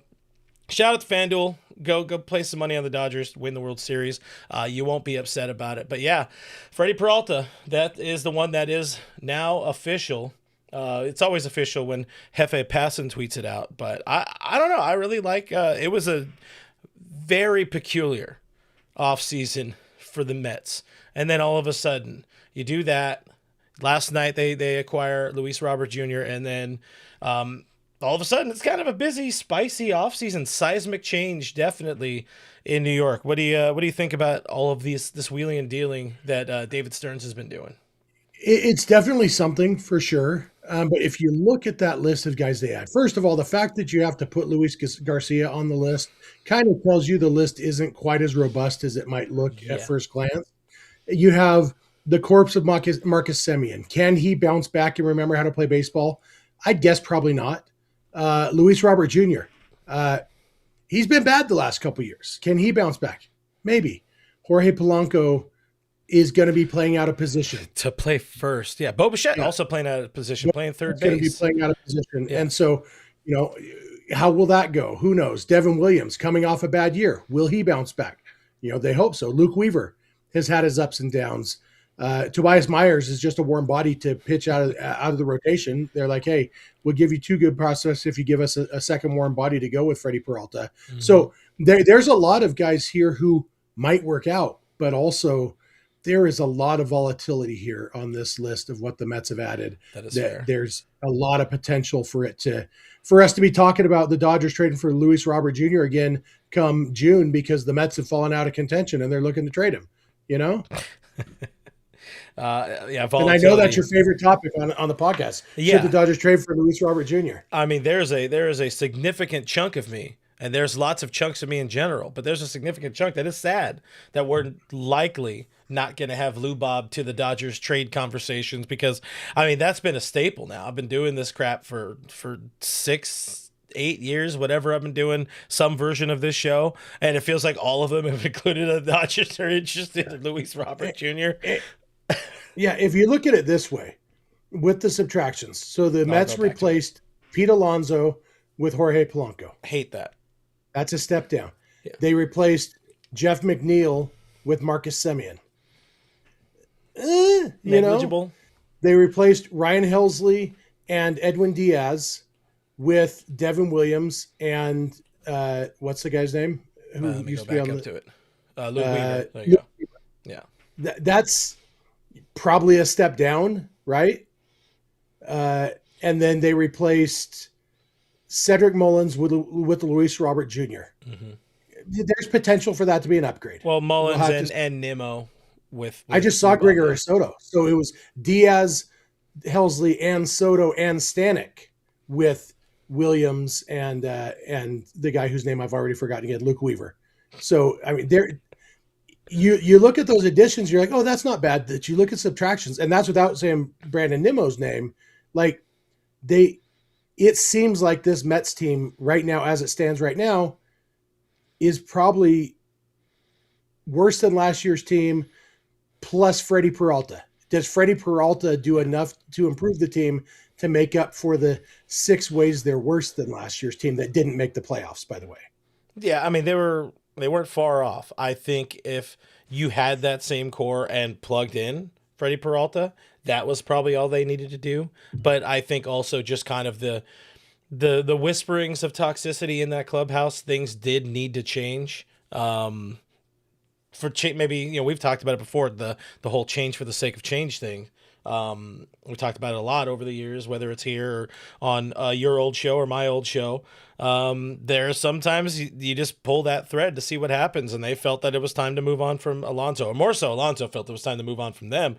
shout out to FanDuel. Go place some money on the Dodgers to win the World Series. You won't be upset about it. But yeah, Freddie Peralta, that is the one that is now official. It's always official when Hefe Passan tweets it out. But I don't know. I really like it was a very peculiar offseason for the Mets. And then all of a sudden, you do that. Last night they acquire Luis Robert Jr. And then all of a sudden, it's kind of a busy, spicy offseason. Seismic change, definitely, in New York. What do you think about all of this wheeling and dealing that David Stearns has been doing? It's definitely something for sure. But if you look at that list of guys they add, first of all, the fact that you have to put Luis Garcia on the list kind of tells you the list isn't quite as robust as it might look at first glance. You have the corpse of Marcus Semien. Can he bounce back and remember how to play baseball? I'd guess probably not. Luis Robert Jr. He's been bad the last couple years. Can he bounce back? Maybe. Jorge Polanco is going to be playing out of position. To play first. Yeah. Bo Bichette also playing out of position, playing third base. Going to be playing out of position. Yeah. And so, how will that go? Who knows? Devin Williams coming off a bad year. Will he bounce back? They hope so. Luke Weaver has had his ups and downs. Tobias Myers is just a warm body to pitch out of the rotation. They're like, hey, we'll give you two good prospects if you give us a second warm body to go with Freddie Peralta. Mm-hmm. So there's a lot of guys here who might work out, but also there is a lot of volatility here on this list of what the Mets have added. That is fair. There's a lot of potential for us to be talking about the Dodgers trading for Luis Robert Jr. again come June because the Mets have fallen out of contention and they're looking to trade him. Volatility. And I know that's your favorite topic on the podcast. Yeah. Should the Dodgers trade for Luis Robert Jr.? I mean, there is a significant chunk of me, and there's lots of chunks of me in general, but there's a significant chunk that is sad that we're likely not going to have Lou Bob to the Dodgers trade conversations because, I mean, that's been a staple now. I've been doing this crap for 6-8 years, whatever I've been doing some version of this show, and it feels like all of them have included the Dodgers are interested in Luis Robert Jr. Yeah, if you look at it this way, with the subtractions, so the Mets replaced Pete Alonso with Jorge Polanco. Hate that. That's a step down. Yeah. They replaced Jeff McNeil with Marcus Semien. Negligible. They replaced Ryan Helsley and Edwin Diaz with Devin Williams and what's the guy's name? Who used to be on to it? Luke Weaver. There you go. Yeah. That's probably a step down, right? And then they replaced Cedric Mullins with Luis Robert Jr. Mm-hmm. There's potential for that to be an upgrade. Well, Mullins and Nimmo with I just saw Gregor Soto. So it was Diaz, Helsley, and Soto and Stanek with Williams and the guy whose name I've already forgotten again, Luke Weaver. So, I mean, you look at those additions, you're like, oh, that's not bad. That you look at subtractions, and that's without saying Brandon Nimmo's name. Like it seems like this Mets team right now, as it stands right now, is probably worse than last year's team plus Freddie Peralta. Does Freddie Peralta do enough to improve the team to make up for the 6 ways they're worse than last year's team that didn't make the playoffs, by the way? Yeah, I mean, they weren't far off. I think if you had that same core and plugged in Freddie Peralta, that was probably all they needed to do. But I think also just kind of the whisperings of toxicity in that clubhouse, things did need to change. Maybe, we've talked about it before, the whole change for the sake of change thing. We talked about it a lot over the years, whether it's here or on your old show or my old show. There's sometimes you just pull that thread to see what happens, and they felt that it was time to move on from Alonso, or more so Alonso felt it was time to move on from them.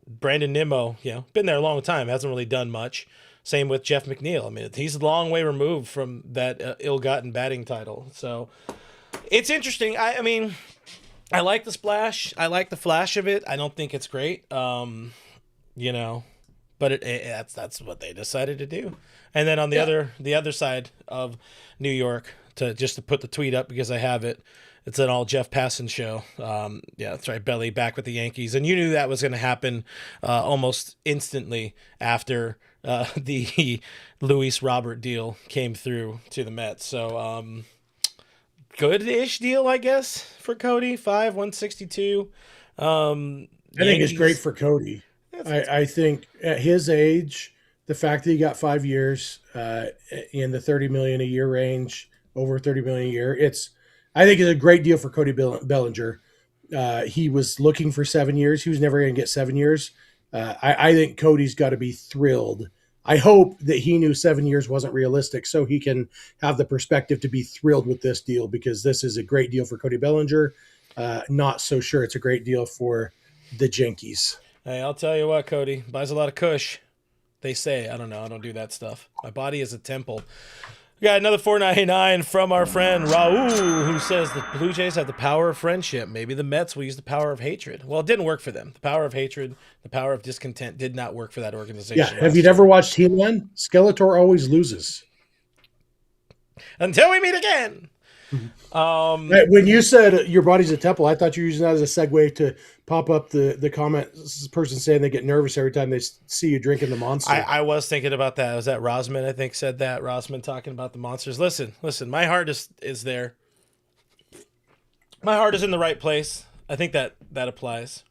Brandon Nimmo, been there a long time, hasn't really done much. Same with Jeff McNeil. I mean, he's a long way removed from that ill-gotten batting title. So it's interesting. I mean, I like the splash. I like the flash of it. I don't think it's great, but that's what they decided to do. And then on the other side of New York, to put the tweet up because I have it. It's an all Jeff Passan show. That's right. Belly back with the Yankees. And you knew that was going to happen almost instantly after the Luis Robert deal came through to the Mets. So good-ish deal, I guess, for Cody. $162. I think it's great for Cody. I think at his age, the fact that he got 5 years in the $30 million a year range, over $30 million a year, I think it's a great deal for Cody Bellinger. He was looking for 7 years. He was never going to get 7 years. I think Cody's got to be thrilled. I hope that he knew 7 years wasn't realistic so he can have the perspective to be thrilled with this deal, because this is a great deal for Cody Bellinger. Not so sure it's a great deal for the Yankees. Hey, I'll tell you what, Cody buys a lot of kush. They say. I don't know. I don't do that stuff. My body is a temple. We got another $4.99 from our friend Raul, who says the Blue Jays have the power of friendship. Maybe the Mets will use the power of hatred. Well, it didn't work for them. The power of hatred, the power of discontent did not work for that organization. Yeah. Have you never watched He-Man? Skeletor always loses. Until we meet again. When you said your body's a temple, I thought you were using that as a segue to pop up the comment person saying they get nervous every time they see you drinking the Monster. I was thinking about that. Was that Rosman, I think, said that? Rosman talking about the Monsters. Listen, my heart is there. My heart is in the right place. I think that applies.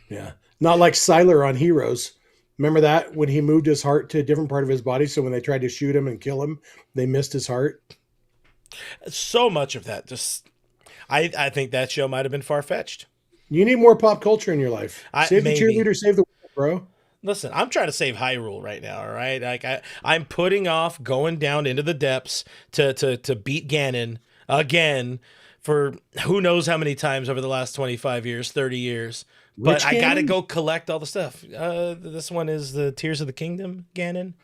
Yeah. Not like Siler on Heroes. Remember that? When he moved his heart to a different part of his body, so when they tried to shoot him and kill him, they missed his heart. So much of that I think that show might have been far-fetched. You need more pop culture in your life. Save the maybe. cheerleader, save the world, bro. Listen, I'm trying to save Hyrule right now, all right? Like I'm putting off going down into the depths to beat Ganon again for who knows how many times over the last 25 years, 30 years. But I got to go collect all the stuff. This one is the Tears of the Kingdom Ganon.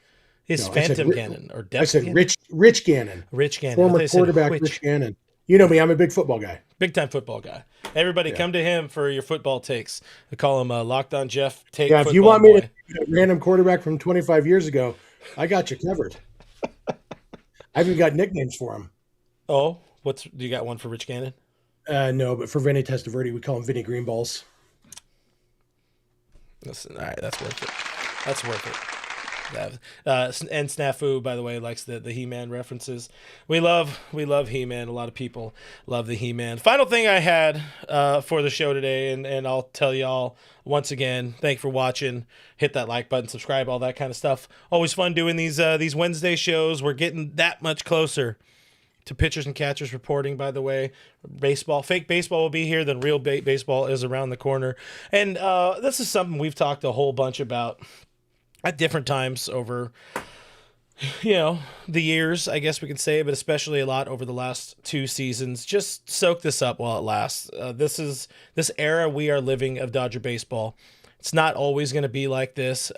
It's Phantom Ganon or Depth. I said Ganon? Rich Ganon. Rich Ganon. Former quarterback Rich Ganon. You know me, I'm a big football guy. Big time football guy. Everybody come to him for your football takes. I call him Locked On Jeff Take. Yeah, if you want me to be a random quarterback from 25 years ago, I got you covered. I even got nicknames for him. Oh, do you got one for Rich Ganon? No, but for Vinny Testaverde, we call him Vinny Greenballs. Listen, all right, that's worth it. That's worth it. And Snafu, by the way, likes the He-Man references. We love He-Man. A lot of people love the He-Man. Final thing I had for the show today, and I'll tell y'all once again, thank you for watching. Hit that like button, subscribe, all that kind of stuff. Always fun doing these Wednesday shows. We're getting that much closer to pitchers and catchers reporting, by the way. Fake baseball will be here, then real baseball is around the corner. And this is something we've talked a whole bunch about at different times over, the years, I guess we can say, but especially a lot over the last 2 seasons. Just soak this up while it lasts. This era we are living of Dodger baseball. It's not always going to be like this.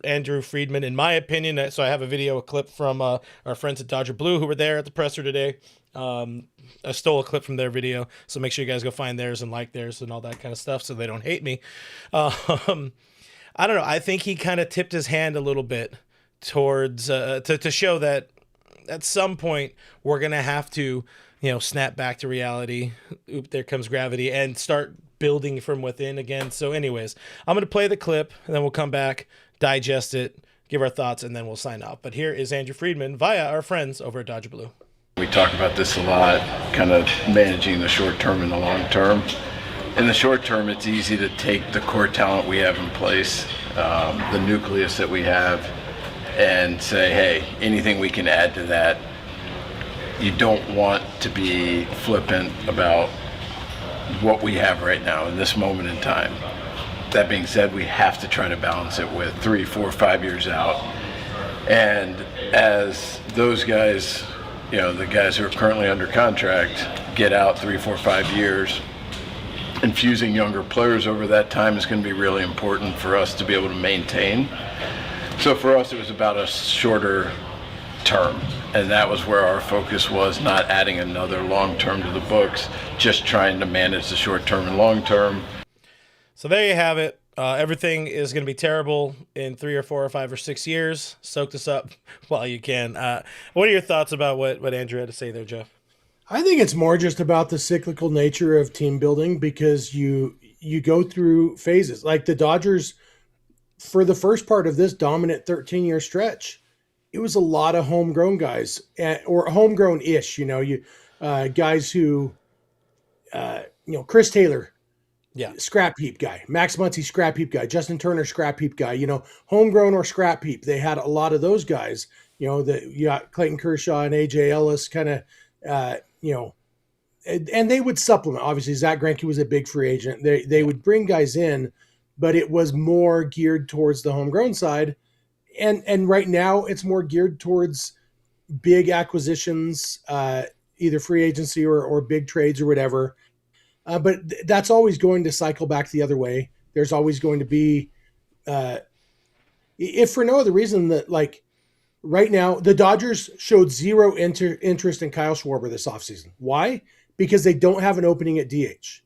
Andrew Friedman, in my opinion, so I have a clip from our friends at Dodger Blue who were there at the presser today. I stole a clip from their video, so make sure you guys go find theirs and like theirs and all that kind of stuff so they don't hate me. I don't know. I think he kind of tipped his hand a little bit towards to show that at some point we're going to have to, snap back to reality. Oop, there comes gravity, and start building from within again. So anyways, I'm going to play the clip and then we'll come back, digest it, give our thoughts, and then we'll sign off. But here is Andrew Friedman via our friends over at Dodger Blue. We talk about this a lot, kind of managing the short term and the long term. In the short term, it's easy to take the core talent we have in place, the nucleus that we have, and say, hey, anything we can add to that. You don't want to be flippant about what we have right now in this moment in time. That being said, we have to try to balance it with 3, 4, 5 years out. And as those guys, the guys who are currently under contract, get out 3, 4, 5 years, infusing younger players over that time is going to be really important for us to be able to maintain. So for us, it was about a shorter term, and that was where our focus was, not adding another long term to the books, just trying to manage the short term and long term. So there you have it. Everything is going to be terrible in 3 or 4 or 5 or 6 years. Soak this up while you can. What are your thoughts about what Andrew had to say there, Jeff? I think it's more just about the cyclical nature of team building, because you go through phases. Like the Dodgers, for the first part of this dominant 13-year stretch, it was a lot of homegrown guys, or homegrown-ish. Guys who, Chris Taylor, Yeah, scrap heap guy, Max Muncy, scrap heap guy, Justin Turner, scrap heap guy. Homegrown or scrap heap. They had a lot of those guys. You got Clayton Kershaw and AJ Ellis, kind of. And they would supplement. Obviously, Zach Greinke was a big free agent. They would bring guys in, but it was more geared towards the homegrown side. And right now, it's more geared towards big acquisitions, either free agency or big trades or whatever. But that's always going to cycle back the other way. There's always going to be, if for no other reason that, like, right now, the Dodgers showed zero interest in Kyle Schwarber this offseason. Why? Because they don't have an opening at DH.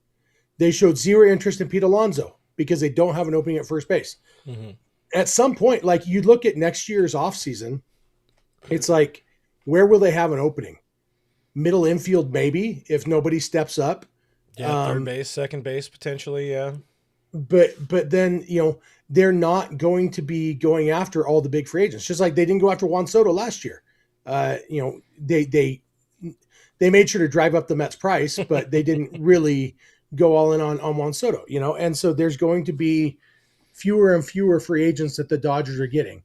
They showed zero interest in Pete Alonso because they don't have an opening at first base. Mm-hmm. At some point, like, you look at next year's offseason, it's like, where will they have an opening? Middle infield, maybe, if nobody steps up. Yeah, third base, second base, potentially, yeah. But then, they're not going to be going after all the big free agents, just like they didn't go after Juan Soto last year. They made sure to drive up the Mets price, but they didn't really go all in on Juan Soto, and so there's going to be fewer and fewer free agents that the Dodgers are getting,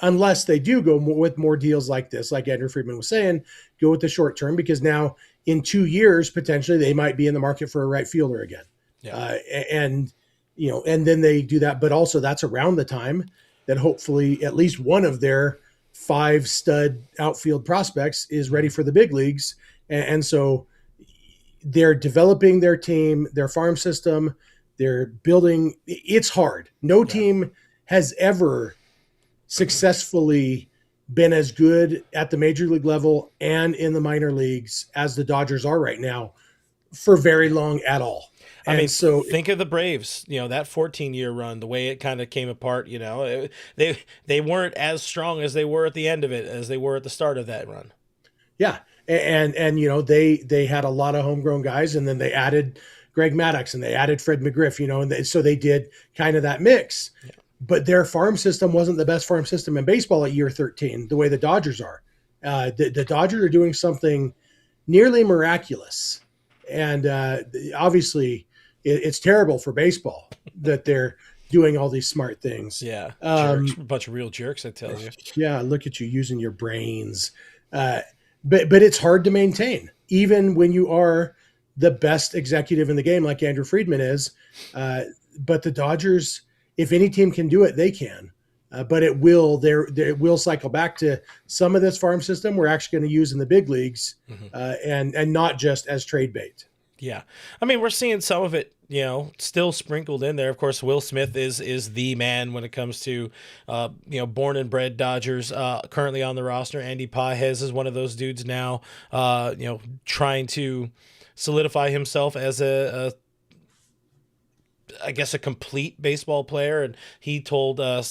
unless they do go with more deals like this, like Andrew Friedman was saying, go with the short term, because now in 2 years, potentially they might be in the market for a right fielder again. Yeah. And then they do that, but also that's around the time that hopefully at least one of their 5 stud outfield prospects is ready for the big leagues. And so they're developing their team, their farm system, they're building. It's hard. No team has ever successfully been as good at the major league level and in the minor leagues as the Dodgers are right now for very long at all. I mean, so think of the Braves, that 14-year run, the way it kind of came apart, they weren't as strong as they were at the end of it as they were at the start of that run. Yeah. And they had a lot of homegrown guys, and then they added Greg Maddux and they added Fred McGriff, and so they did kind of that mix. Yeah. But their farm system wasn't the best farm system in baseball at year 13, the way the Dodgers are. The Dodgers are doing something nearly miraculous. And obviously, it's terrible for baseball that they're doing all these smart things. Yeah, jerks, a bunch of real jerks, I tell you. Yeah, look at you using your brains. But it's hard to maintain, even when you are the best executive in the game, like Andrew Friedman is. But the Dodgers, if any team can do it, they can. But it will cycle back to some of this farm system we're actually going to use in the big leagues, and not just as trade bait. Yeah. I mean, we're seeing some of it, still sprinkled in there. Of course, Will Smith is the man when it comes to, born and bred Dodgers, currently on the roster. Andy Pages is one of those dudes now, trying to solidify himself as a complete baseball player. And he told I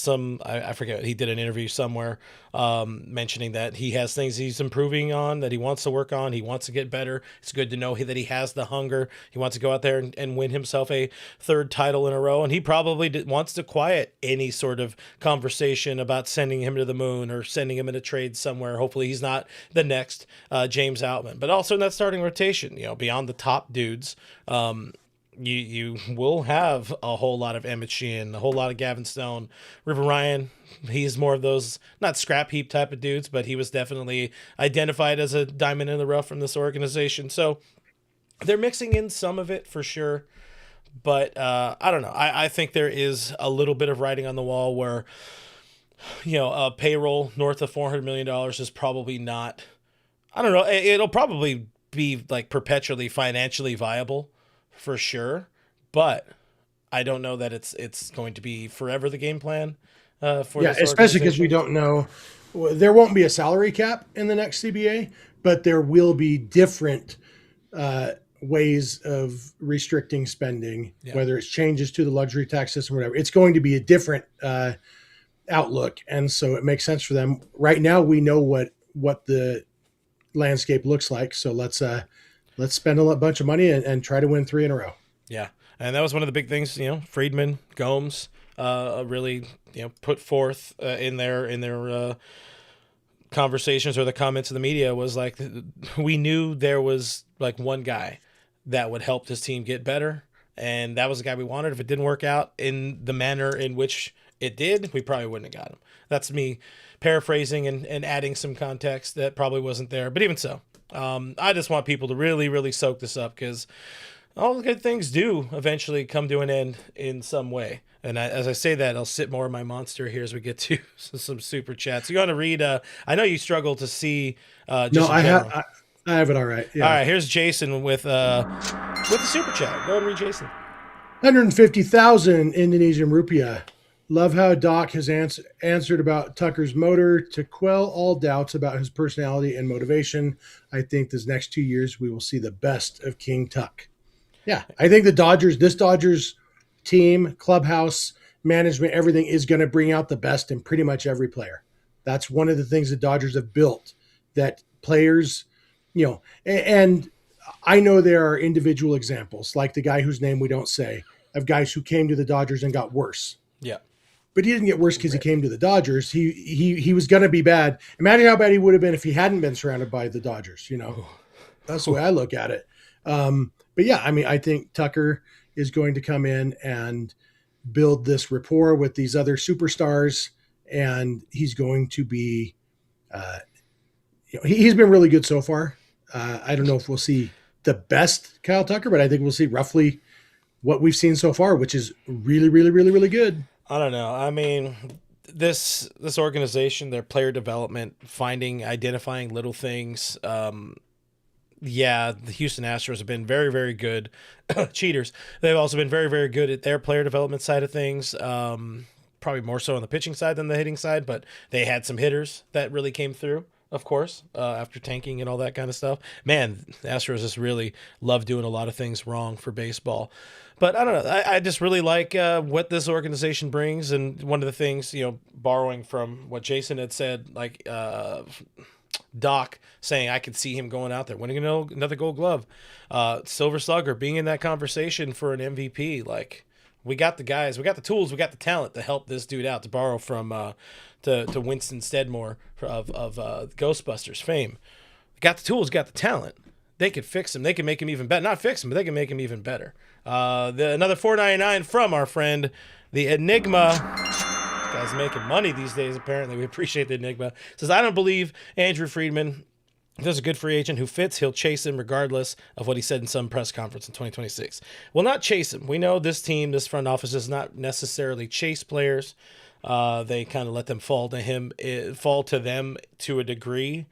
forget, he did an interview somewhere mentioning that he has things he's improving on, that he wants to work on. He wants to get better. It's good to know that he has the hunger. He wants to go out there and win himself a 3rd title in a row. And he probably wants to quiet any sort of conversation about sending him to the moon or sending him in a trade somewhere. Hopefully he's not the next James Outman, but also in that starting rotation, beyond the top dudes, you will have a whole lot of Emmett Sheehan, a whole lot of Gavin Stone. River Ryan, he's more of those, not scrap heap type of dudes, but he was definitely identified as a diamond in the rough from this organization. So they're mixing in some of it for sure. But I don't know. I think there is a little bit of writing on the wall where, a payroll north of $400 million is probably not, I don't know, it'll probably be like perpetually financially viable for sure, but I don't know that it's going to be forever the game plan for this especially because we organization. don't know. There won't be a salary cap in the next CBA, but there will be different ways of restricting spending, whether it's changes to the luxury tax system or whatever. It's going to be a different outlook, and so it makes sense for them. Right now, we know what the landscape looks like, so let's spend a bunch of money and try to win 3 in a row. Yeah, and that was one of the big things. Friedman, Gomes, really put forth in their conversations or the comments in the media was like, we knew there was like one guy that would help this team get better, and that was the guy we wanted. If it didn't work out in the manner in which it did, we probably wouldn't have got him. That's me paraphrasing and adding some context that probably wasn't there, but even so, I just want people to really, really soak this up, because all the good things do eventually come to an end in some way. And as I say that, I'll sit more in my monster here as we get to some super chats. You want to read? I know you struggle to see. No, I have it all right. Yeah. All right, here's Jason with the super chat. Go and read Jason. 150,000 Indonesian rupiah. Love how Doc has answered about Tucker's motor to quell all doubts about his personality and motivation. I think this next 2 years we will see the best of King Tuck. Yeah, I think this Dodgers team, clubhouse, management, everything is going to bring out the best in pretty much every player. That's one of the things the Dodgers have built, that players, and I know there are individual examples, like the guy whose name we don't say, of guys who came to the Dodgers and got worse. Yeah. But he didn't get worse because he came to the Dodgers. He was going to be bad. Imagine how bad he would have been if he hadn't been surrounded by the Dodgers. That's the way I look at it. But yeah, I mean, I think Tucker is going to come in and build this rapport with these other superstars, and he's going to be, he's been really good so far. I don't know if we'll see the best Kyle Tucker, but I think we'll see roughly what we've seen so far, which is really, really, really, really good. I don't know. I mean, this organization, their player development, identifying little things. The Houston Astros have been very, very good. Cheaters. They've also been very, very good at their player development side of things. Probably more so on the pitching side than the hitting side, but they had some hitters that really came through, of course, after tanking and all that kind of stuff. Man, the Astros just really love doing a lot of things wrong for baseball. But I don't know. I just really like what this organization brings. And one of the things, borrowing from what Jason had said, like Doc saying I could see him going out there, winning another Gold Glove, Silver Slugger, being in that conversation for an MVP. Like, we got the guys, we got the tools, we got the talent to help this dude out, to borrow from to Winston Steadmore of Ghostbusters fame. Got the tools, got the talent. They could fix him. They can make him even better. Not fix him, but they can make him even better. Another $4.99 from our friend, the Enigma. Guy's making money these days, apparently. We appreciate the Enigma. Says, I don't believe Andrew Friedman. If there's a good free agent who fits, he'll chase him regardless of what he said in some press conference in 2026. Well, not chase him. We know this team, this front office, does not necessarily chase players. They kind of let them fall to them to a degree.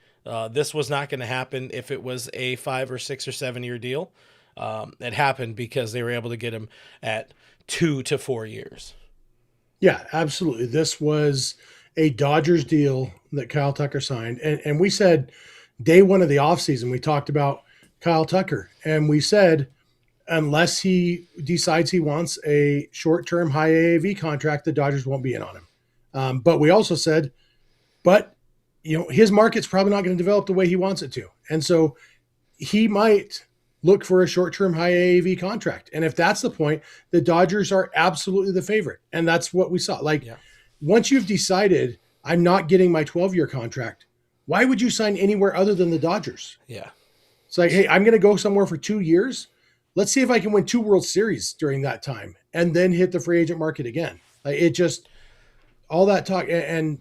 This was not going to happen if it was a 5 or 6 or 7 year deal. It happened because they were able to get him at 2 to 4 years. Yeah, absolutely. This was a Dodgers deal that Kyle Tucker signed. And we said day one of the offseason, we talked about Kyle Tucker. And we said, unless he decides he wants a short-term high AAV contract, the Dodgers won't be in on him. But we also said, his market's probably not going to develop the way he wants it to. And so he might look for a short-term high AAV contract. And if that's the point, the Dodgers are absolutely the favorite. And that's what we saw. Once you've decided I'm not getting my 12-year contract, why would you sign anywhere other than the Dodgers? Yeah. It's like, hey, I'm going to go somewhere for 2 years. Let's see if I can win 2 World Series during that time and then hit the free agent market again. All that talk. And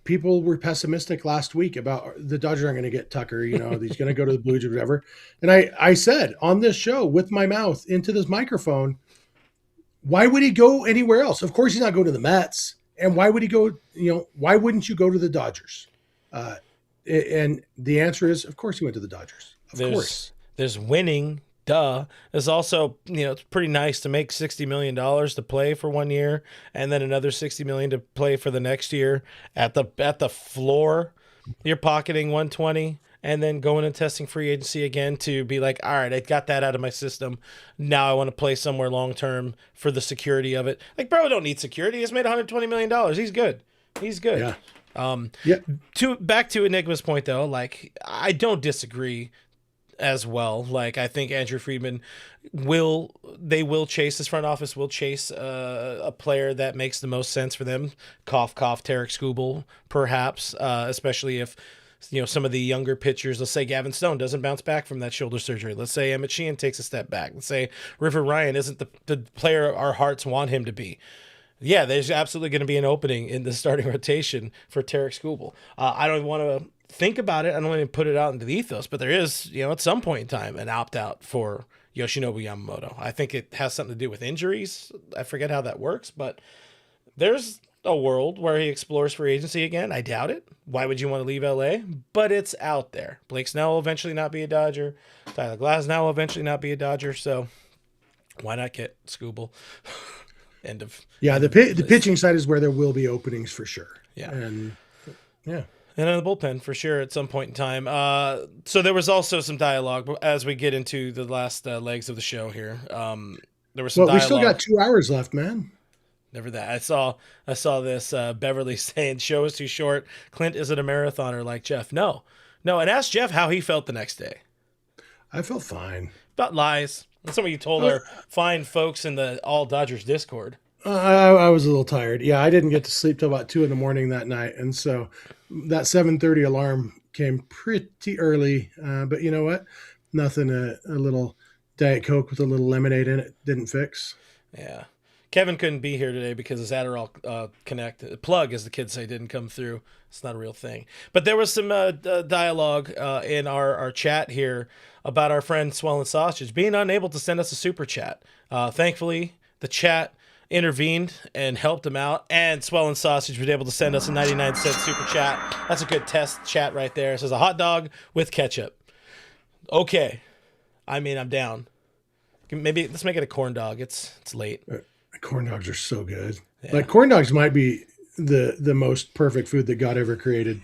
people were pessimistic last week about the Dodgers aren't going to get Tucker, he's going to go to the Blue Jays or whatever. And I said on this show with my mouth into this microphone, why would he go anywhere else? Of course, he's not going to the Mets. And why would he go, why wouldn't you go to the Dodgers? And the answer is, of course, he went to the Dodgers. Of course. There's winning duh. It's also, it's pretty nice to make $60 million to play for 1 year and then another $60 million to play for the next year at the floor. You're pocketing 120 and then going and testing free agency again to be like, all right, I got that out of my system. Now I want to play somewhere long-term for the security of it. Like, bro, don't need security. He's made $120 million. He's good. He's good. Yeah. Back to Enigma's point, though, like, I don't disagree as well. Like, I think Andrew Friedman will chase, his front office will chase a player that makes the most sense for them. Cough, cough, Tarek Skubal, perhaps, especially if, some of the younger pitchers, let's say Gavin Stone doesn't bounce back from that shoulder surgery. Let's say Emmett Sheehan takes a step back. Let's say River Ryan isn't the player our hearts want him to be. Yeah, there's absolutely going to be an opening in the starting rotation for Tarek Skubal. I don't want to think about it. I don't want to put it out into the ethos, but there is, at some point in time, an opt-out for Yoshinobu Yamamoto. I think it has something to do with injuries. I forget how that works, but there's a world where he explores free agency again. I doubt it. Why would you want to leave LA? But it's out there. Blake Snell will eventually not be a Dodger. Tyler Glasnow will eventually not be a Dodger. So why not get Skubal? End of. Yeah, the pitching side is where there will be openings for sure. Yeah. And yeah. And in the bullpen for sure at some point in time. So there was also some dialogue as we get into the last legs of the show here. There was some dialogue. We still got 2 hours left, man. Never that. I saw this Beverly saying, show is too short. Clint isn't a marathoner like Jeff. No. And ask Jeff how he felt the next day. I felt fine. About lies. That's what you told our fine folks in the All Dodgers Discord. I was a little tired. Yeah, I didn't get to sleep till about 2 a.m. that night. And so that 7:30 alarm came pretty early. But you know what? Nothing a little Diet Coke with a little lemonade in it didn't fix. Yeah. Kevin couldn't be here today because his Adderall plug, as the kids say, didn't come through. It's not a real thing. But there was some dialogue in our chat here about our friend Swollen Sausage being unable to send us a super chat. Thankfully, the chat intervened and helped him out, and Swollen Sausage was able to send us a 99-cent super chat. That's a good test chat right there. It says a hot dog with ketchup. Okay. I mean, I'm down. Maybe let's make it a corn dog. It's late. Corn dogs are so good. Yeah. Like, corn dogs might be the most perfect food that God ever created.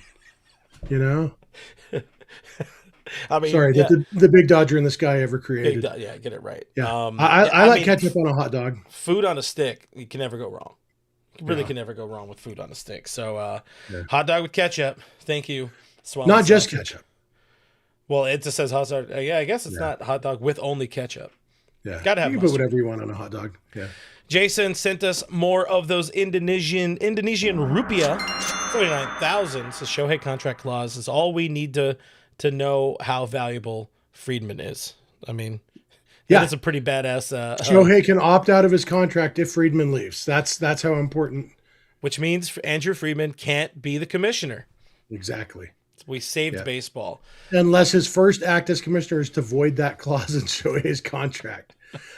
I mean, sorry, yeah. the big Dodger in the sky ever created. Yeah, get it right. Yeah, I like ketchup on a hot dog. Food on a stick, you can never go wrong. You really can never go wrong with food on a stick. So, hot dog with ketchup. Thank you. Not just ketchup. Well, it just says hot dog. Yeah, I guess it's not hot dog with only ketchup. Yeah, gotta have. You can put whatever you want on a hot dog. Yeah. Jason sent us more of those Indonesian rupiah, 39,000. So Shohei contract clause is all we need to know how valuable Friedman is. I mean, that's a pretty badass. Shohei can opt out of his contract if Friedman leaves. That's how important. Which means Andrew Friedman can't be the commissioner. Exactly. We saved baseball. Unless his first act as commissioner is to void that clause in Shohei's contract.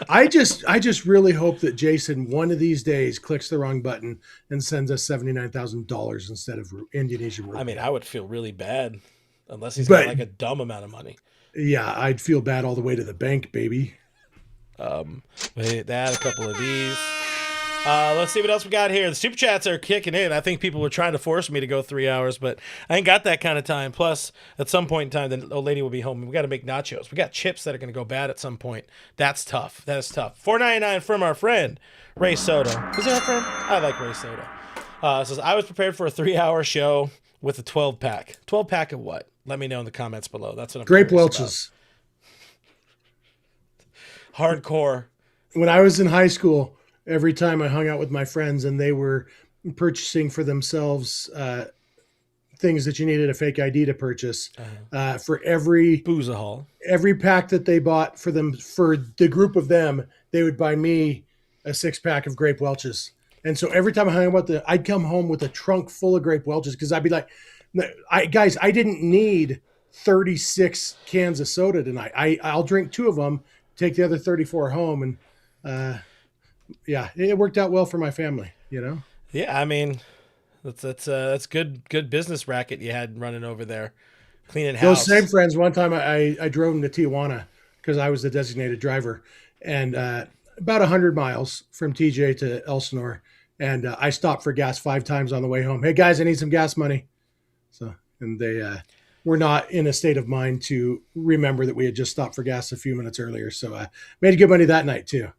I just really hope that Jason one of these days clicks the wrong button and sends us $79,000 instead of Indonesian rupiah. I mean, I would feel really bad unless he's got like a dumb amount of money. Yeah, I'd feel bad all the way to the bank, baby. Wait, add a couple of these. Let's see what else we got here. The super chats are kicking in. I think people were trying to force me to go 3 hours, but I ain't got that kind of time. Plus, at some point in time, the old lady will be home. We got to make nachos. We got chips that are going to go bad at some point. That's tough. That is tough. $4.99 from our friend Ray Soda. Is that our friend? I like Ray Soda. It says I was prepared for a 3-hour show with a 12-pack. 12-pack of what? Let me know in the comments below. That's what I'm Grape Welch's. Hardcore. When I was in high school, every time I hung out with my friends and they were purchasing for themselves things that you needed a fake ID to purchase, for every pack that they bought for the group of them, they would buy me a 6-pack of Grape Welch's. And so every time I hung out I'd come home with a trunk full of Grape Welch's because I'd be like, I didn't need 36 cans of soda tonight. I'll drink 2 of them, take the other 34 home, and yeah, it worked out well for my family, Yeah, I mean, that's good business racket you had running over there, cleaning house. Those same friends, one time I drove them to Tijuana because I was the designated driver, and about 100 miles from TJ to Elsinore. And I stopped for gas 5 times on the way home. Hey guys, I need some gas money. So, and they were not in a state of mind to remember that we had just stopped for gas a few minutes earlier. So made good money that night too.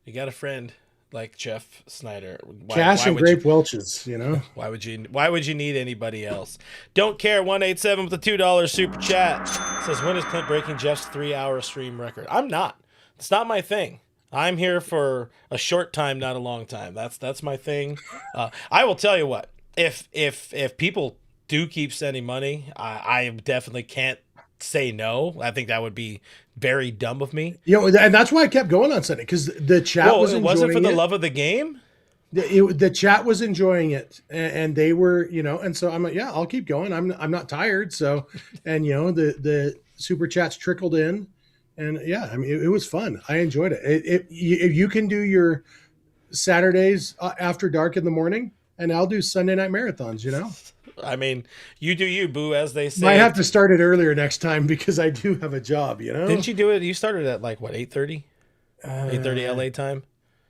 You got a friend like Jeff Snyder. Cash and grape Welch's, you know. Why would you need anybody else? Don't care. 187 with a $2 super chat says, when is Clint breaking Jeff's 3-hour stream record? I'm not. It's not my thing. I'm here for a short time, not a long time. That's my thing. I will tell you what. If people do keep sending money, I definitely can't say no. I think that would be very dumb of me. You know, and that's why I kept going on Sunday, because the chat was enjoying it. Wasn't for the love of the game? The chat was enjoying it, and they were, you know, and so I'm like, yeah, I'll keep going. I'm not tired. So, and you know, the super chats trickled in. And yeah, I mean, it was fun. I enjoyed it. If you can do your Saturdays after dark in the morning, and I'll do Sunday night marathons, you know? I mean, you do you, boo, as they say. Might have to start it earlier next time because I do have a job, you know? Didn't you do it? You started at like, what, 8:30? 8:30 LA time?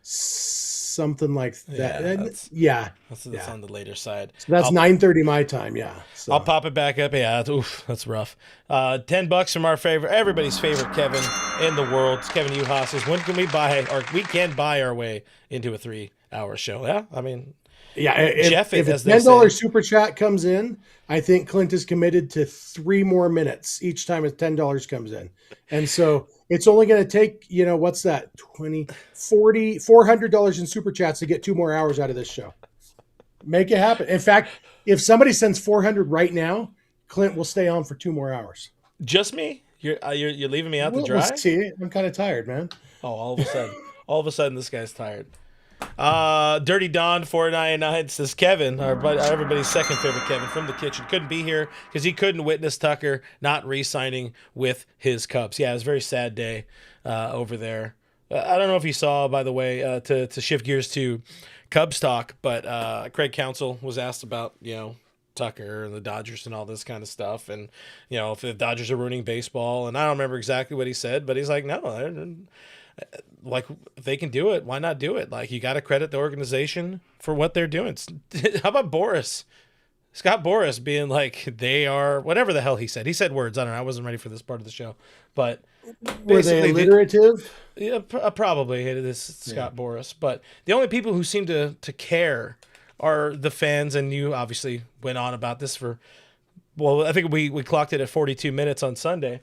Something like that. Yeah. That's on the later side. So that's 9:30 my time, yeah. So. I'll pop it back up. Yeah, that's rough. $10 from everybody's favorite Kevin in the world. It's Kevin Uhas says, when can we buy our way into a 3-hour show? Yeah, I mean, yeah. Jeff, if a as they $10 say, super chat comes in, I think Clint is committed to 3 more minutes each time a $10 comes in. And so it's only going to take, you know, what's that? 20, 40, $400 in super chats to get 2 more hours out of this show. Make it happen. In fact, if somebody sends 400 right now, Clint will stay on for 2 more hours. Just me? You're leaving me out to dry? We'll see. I'm kind of tired, man. Oh, all of a sudden, this guy's tired. Dirty Don 499 says, Kevin, everybody's second favorite Kevin from the kitchen, couldn't be here because he couldn't witness Tucker not re-signing with his Cubs. Yeah, it was a very sad day over there. I don't know if you saw, by the way, to shift gears to Cubs talk, but Craig Counsell was asked about, you know, Tucker and the Dodgers and all this kind of stuff, and you know, if the Dodgers are ruining baseball, and I don't remember exactly what he said, but he's like, no, like, if they can do it, why not do it? Like, you got to credit the organization for what they're doing. How about Scott Boras being like, they are, whatever the hell he said. He said words. I don't know. I wasn't ready for this part of the show. But were they alliterative? Yeah, probably. This Scott Boras. But the only people who seem to care are the fans. And you obviously went on about this for, well, I think we clocked it at 42 minutes on Sunday.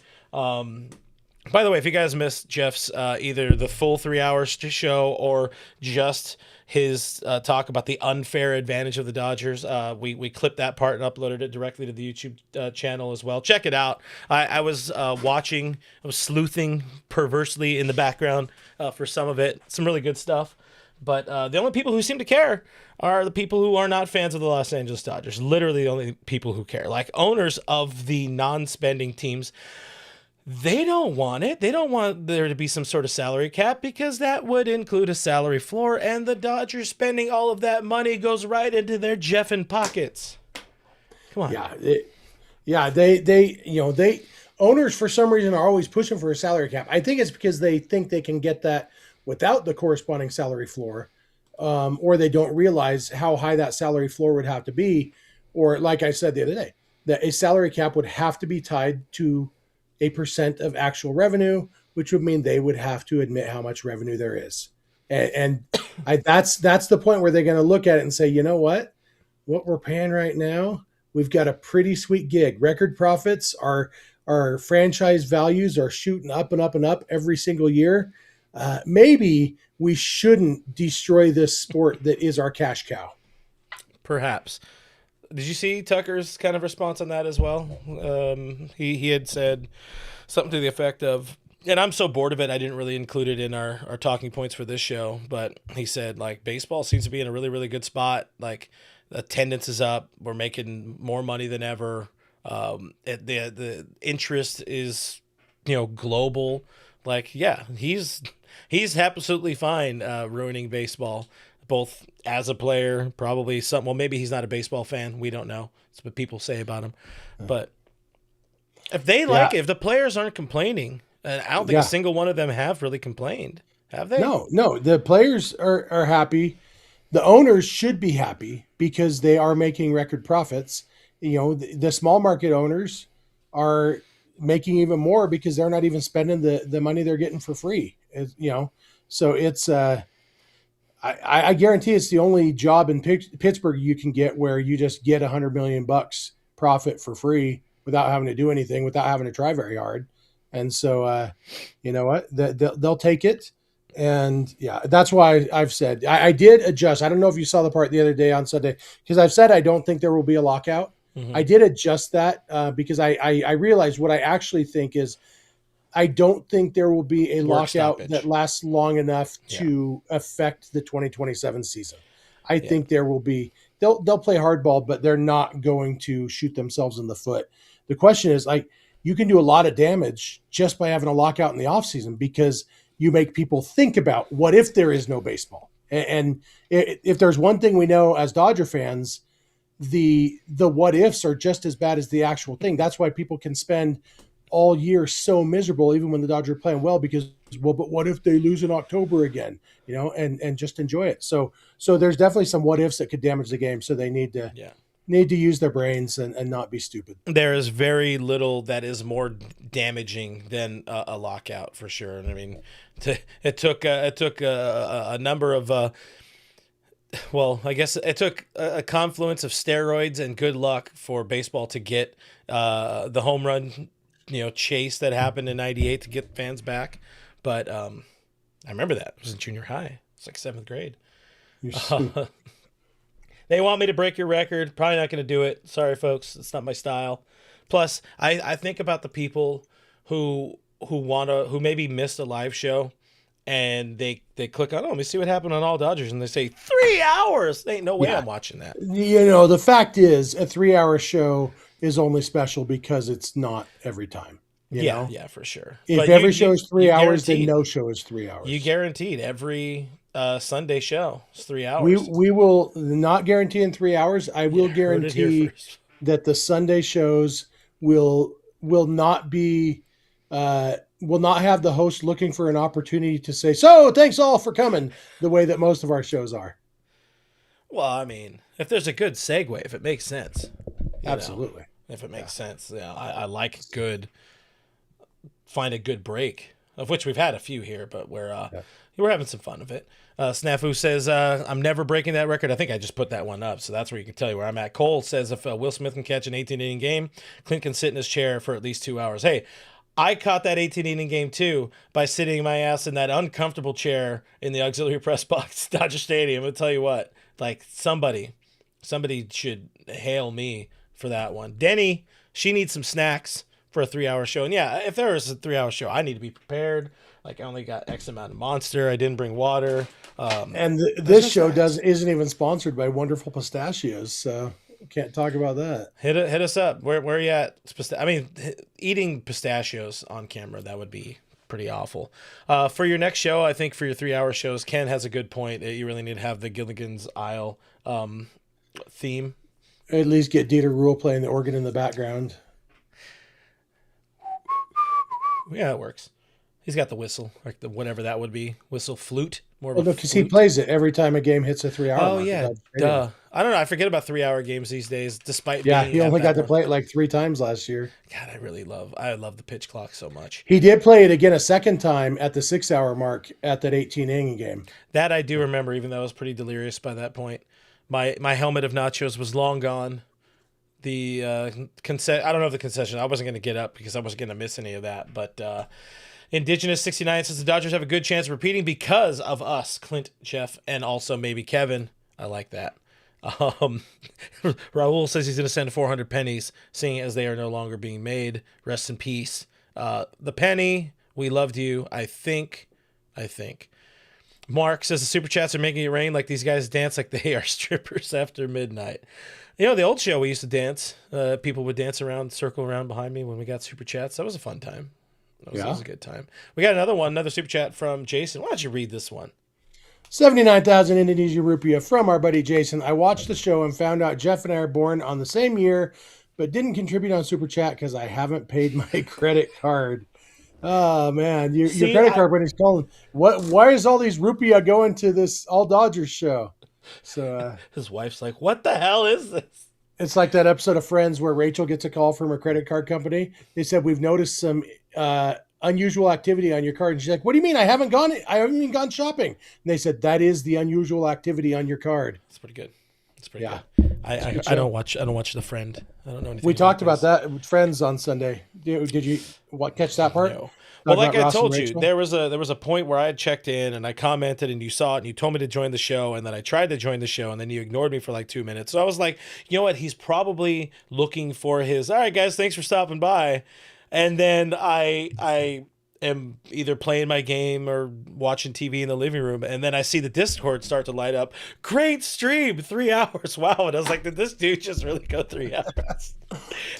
By the way, if you guys missed Jeff's either the full 3 hours show or just his talk about the unfair advantage of the Dodgers, we clipped that part and uploaded it directly to the YouTube channel as well. Check it out. I was watching, I was sleuthing perversely in the background for some of it. Some really good stuff. But the only people who seem to care are the people who are not fans of the Los Angeles Dodgers. Literally the only people who care. Like owners of the non-spending teams, they don't want it. They don't want there to be some sort of salary cap because that would include a salary floor, and the Dodgers spending all of that money goes right into their Jeffin pockets. Come on. Yeah. They owners for some reason are always pushing for a salary cap. I think it's because they think they can get that without the corresponding salary floor, or they don't realize how high that salary floor would have to be, or like I said the other day, that a salary cap would have to be tied to a % of actual revenue, which would mean they would have to admit how much revenue there is. And that's the point where they're going to look at it and say, you know what we're paying right now, we've got a pretty sweet gig. Record profits, our franchise values are shooting up and up and up every single year. Maybe we shouldn't destroy this sport that is our cash cow. Perhaps. Did you see Tucker's kind of response on that as well? He had said something to the effect of, and I'm so bored of it, I didn't really include it in our talking points for this show, but he said, like, baseball seems to be in a really, really good spot. Like, attendance is up. We're making more money than ever. The interest is, you know, global. Like, yeah, he's absolutely fine ruining baseball. Both as a player, probably maybe he's not a baseball fan. We don't know. It's what people say about him. But if they like it, if the players aren't complaining And I don't think a single one of them have really complained, have they? No. The players are happy. The owners should be happy because they are making record profits. You know, the small market owners are making even more because they're not even spending the money they're getting for free. So it's I guarantee it's the only job in Pittsburgh you can get where you just get $100 million profit for free without having to do anything, without having to try very hard. And so, you know what, they'll take it. And yeah, that's why I've said I did adjust. I don't know if you saw the part the other day on Sunday, because I've said I don't think there will be a lockout. Mm-hmm. I did adjust that because I realized what I actually think is I don't think there will be a lockout that lasts long enough to affect the 2027 season. I think there will be they'll play hardball, but they're not going to shoot themselves in the foot. The question is, like, you can do a lot of damage just by having a lockout in the offseason because you make people think about what if there is no baseball. And if there's one thing we know as Dodger fans, the what ifs are just as bad as the actual thing. That's why people can spend all year so miserable, even when the Dodgers are playing well, because, well, but what if they lose in October again, you know, and just enjoy it. So there's definitely some what ifs that could damage the game. So they need to use their brains and not be stupid. There is very little that is more damaging than a lockout, for sure. And I mean, it took a number of, I guess it took a confluence of steroids and good luck for baseball to get the home run, chase that happened in '98 to get fans back. But I remember that. It was in junior high. It's like 7th grade. They want me to break your record. Probably not going to do it. Sorry, folks. It's not my style. Plus, I think about the people who maybe missed a live show and they click on, let me see what happened on All Dodgers, and they say 3 hours. There ain't no way I'm watching that. The fact is, a 3-hour show is only special because it's not every time. You know? Yeah, for sure. If but every show is 3 hours, then no show is 3 hours. You guaranteed every Sunday show is 3 hours. We will not guarantee in 3 hours. I will guarantee that the Sunday shows will not be will not have the host looking for an opportunity to say, so thanks all for coming, the way that most of our shows are. Well, I mean, if there's a good segue, if it makes sense. Absolutely. If it makes sense. I like find a good break, of which we've had a few here, but we're having some fun of it. Snafu says, I'm never breaking that record. I think I just put that one up, so that's where you can tell you where I'm at. Cole says, if Will Smith can catch an 18-inning game, Clint can sit in his chair for at least 2 hours. Hey, I caught that 18-inning game, too, by sitting my ass in that uncomfortable chair in the auxiliary press box, Dodger Stadium. I'll tell you what, like, somebody should hail me for that one. Denny, she needs some snacks for a 3-hour show. And yeah, if there is a 3-hour show, I need to be prepared. Like, I only got X amount of Monster. I didn't bring water. And this show isn't even sponsored by Wonderful Pistachios, so can't talk about that. Hit us up. Where are you at? I mean, eating pistachios on camera, that would be pretty awful. For your next show, I think for your 3-hour shows, Ken has a good point. You really need to have the Gilligan's Isle theme. At least get Dieter Rule playing the organ in the background. Yeah, it works. He's got the whistle, like whatever that would be. Whistle, flute. Because he plays it every time a game hits a 3-hour mark. Oh, yeah, duh. I don't know. I forget about 3-hour games these days, despite being he only got to play it like 3 times last year. God, I love the pitch clock so much. He did play it again a second time at the 6-hour mark at that 18-inning game. That I do remember, even though I was pretty delirious by that point. My helmet of nachos was long gone. The I don't know if the concession. I wasn't going to get up because I wasn't going to miss any of that, but Indigenous 69 says the Dodgers have a good chance of repeating because of us, Clint, Jeff, and also maybe Kevin. I like that. Raul says he's going to send 400 pennies, seeing as they are no longer being made. Rest in peace. The penny, we loved you. I think. Mark says the super chats are making it rain like these guys dance like they are strippers after midnight. The old show we used to dance. People would dance around, circle around behind me when we got super chats. That was a fun time. That was a good time. We got another super chat from Jason. Why don't you read this one? 79,000 Indonesia rupiah from our buddy Jason. I watched the show and found out Jeff and I are born on the same year, but didn't contribute on Super Chat because I haven't paid my credit card. Oh man, your See, credit card when he's calling. What? Why is all these rupiah going to this all Dodgers show? So his wife's like, "What the hell is this?" it's like that episode of Friends where Rachel gets a call from her credit card company. They said we've noticed some unusual activity on your card, and she's like, "What do you mean? I haven't even gone shopping." And they said that is the unusual activity on your card. It's pretty good. It's pretty Yeah. good. I don't watch The Friend. I don't know anything. We talked about this. that with Friends on Sunday. Did you catch that part? No. Well, like Talking about I Ross and told you, Rachel? there was a point where I had checked in and I commented and you saw it and you told me to join the show and then I tried to join the show and then you ignored me for like 2 minutes. So I was like, you know what? He's probably looking for his. All right, guys, thanks for stopping by. And then I am either playing my game or watching TV in the living room, and then I see the Discord start to light up. Great stream, 3 hours. Wow. And I was like, did this dude just really go 3 hours?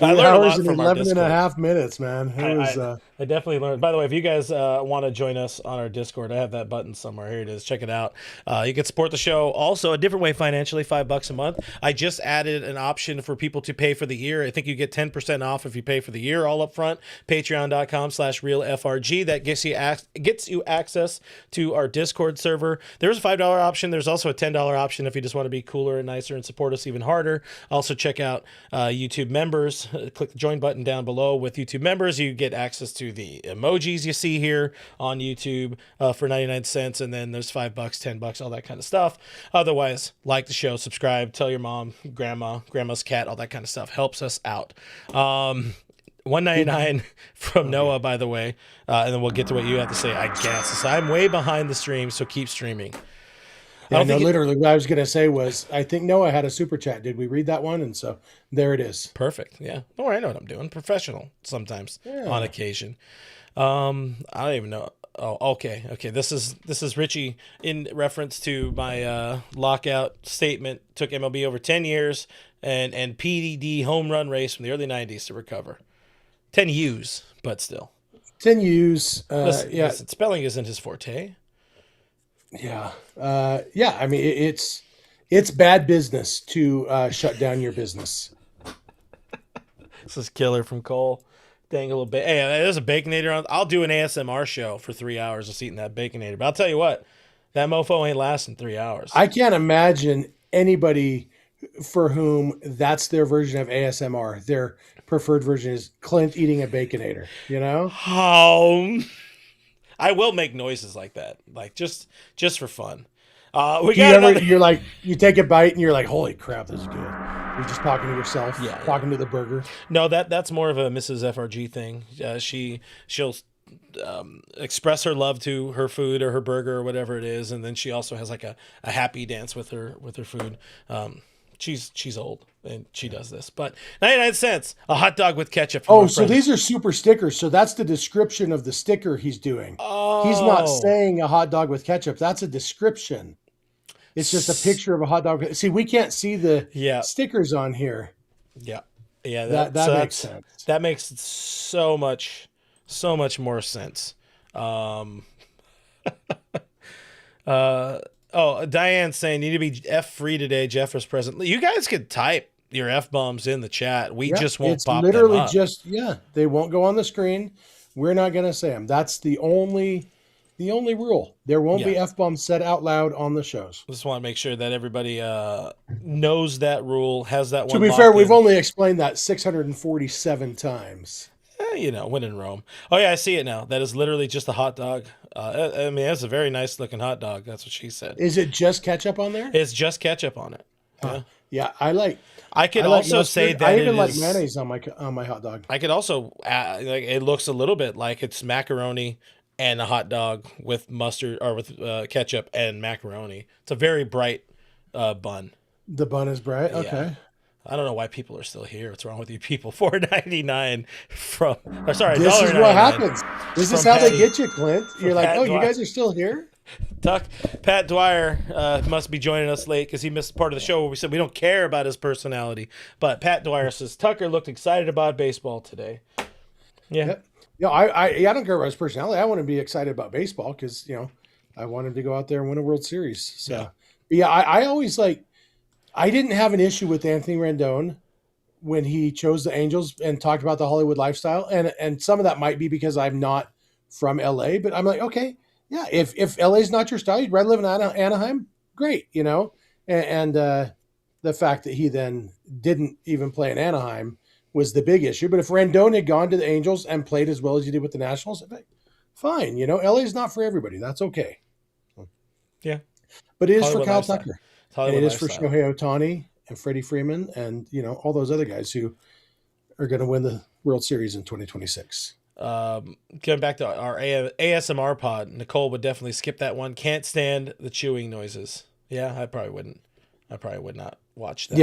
I learned a lot and from our 11 and a Discord. half minutes, man. It was, I definitely learned. By the way, if you guys want to join us on our Discord, I have that button somewhere. Here it is. Check it out. You can support the show also a different way financially, $5 a month. I just added an option for people to pay for the year. I think you get 10% off if you pay for the year all up front. Patreon.com/realfrg. That gets you access to our Discord server. There's a $5 option. There's also a $10 option if you just want to be cooler and nicer and support us even harder. Also check out YouTube members. Click the join button down below. With YouTube members, you get access to the emojis you see here on YouTube for 99 cents. And then there's $5, $10, all that kind of stuff. Otherwise, like the show, subscribe, tell your mom, grandma's cat, all that kind of stuff. Helps us out. $1.99 from Noah, by the way. And then we'll get to what you have to say, I guess. So I'm way behind the stream, so keep streaming. Literally what I was going to say was, I think Noah had a super chat. Did we read that one? And so there it is. Perfect. Yeah. Don't worry, I know what I'm doing. Professional sometimes on occasion. I don't even know. Oh, okay. Okay. This is Richie in reference to my lockout statement. Took MLB over 10 years and PDD home run race from the early 90s to recover. 10 U's, but still. 10 U's. Listen, spelling isn't his forte. Yeah. I mean, it's bad business to shut down your business. This is Killer from Cole. Dangle a bit. Hey, there's a Baconator on. I'll do an ASMR show for 3 hours just eating that Baconator. But I'll tell you what, that mofo ain't lasting 3 hours. I can't imagine anybody for whom that's their version of ASMR. Their preferred version is Clint eating a Baconator, you know? I will make noises like that, like just for fun. You take a bite and you're like, holy crap, this is good. You're just talking to yourself, talking to the burger. No, that's more of a Mrs. FRG thing. She'll express her love to her food or her burger or whatever it is, and then she also has like a happy dance with her food. She's old and she does this, but 99 cents a hot dog with ketchup. Oh, so these are super stickers. So that's the description of the sticker he's doing. Oh, he's not saying a hot dog with ketchup. That's a description. It's just a picture of a hot dog. See, we can't see the stickers on here. Yeah. Yeah. That makes sense. That makes so much more sense. Diane's saying you need to be F free today. Jeff was present. You guys could type your F bombs in the chat. We just won't pop them up. It's literally they won't go on the screen. We're not going to say them. That's the only rule. There won't be F bombs said out loud on the shows. Just want to make sure that everybody knows that rule, has that one. To be fair, we've only explained that 647 times. When in Rome. Oh yeah, I see it now. That is literally just a hot dog. I mean, that's a very nice looking hot dog. That's what she said. Is it just ketchup on there? It's just ketchup on it. Yeah, I could also say that I even like mayonnaise on my hot dog. I could also it looks a little bit like it's macaroni and a hot dog with mustard or with ketchup and macaroni. It's a very bright bun. The bun is bright. Okay. Yeah. I don't know why people are still here. What's wrong with you people? $4.99 from. Or sorry, this is what happens. This is how they get you, Clint. You're like, you guys are still here. Pat Dwyer must be joining us late because he missed part of the show where we said we don't care about his personality. But Pat Dwyer says Tucker looked excited about baseball today. Yeah. Yep. I don't care about his personality. I want to be excited about baseball because I want him to go out there and win a World Series. So I always I didn't have an issue with Anthony Rendon when he chose the Angels and talked about the Hollywood lifestyle. And some of that might be because I'm not from LA, but I'm like, okay, yeah, if LA's not your style, you'd rather live in Anaheim, great, and the fact that he then didn't even play in Anaheim was the big issue. But if Rendon had gone to the Angels and played as well as he did with the Nationals, I'd be like, fine, LA's not for everybody. That's okay. Yeah. But it is Hollywood for Kyle lifestyle. Tucker. And Hollywood it is for lifestyle. Shohei Ohtani and Freddie Freeman and, all those other guys who are going to win the World Series in 2026. Going back to our ASMR pod, Nicole would definitely skip that one. Can't stand the chewing noises. Yeah, I probably wouldn't. I probably would not watch that.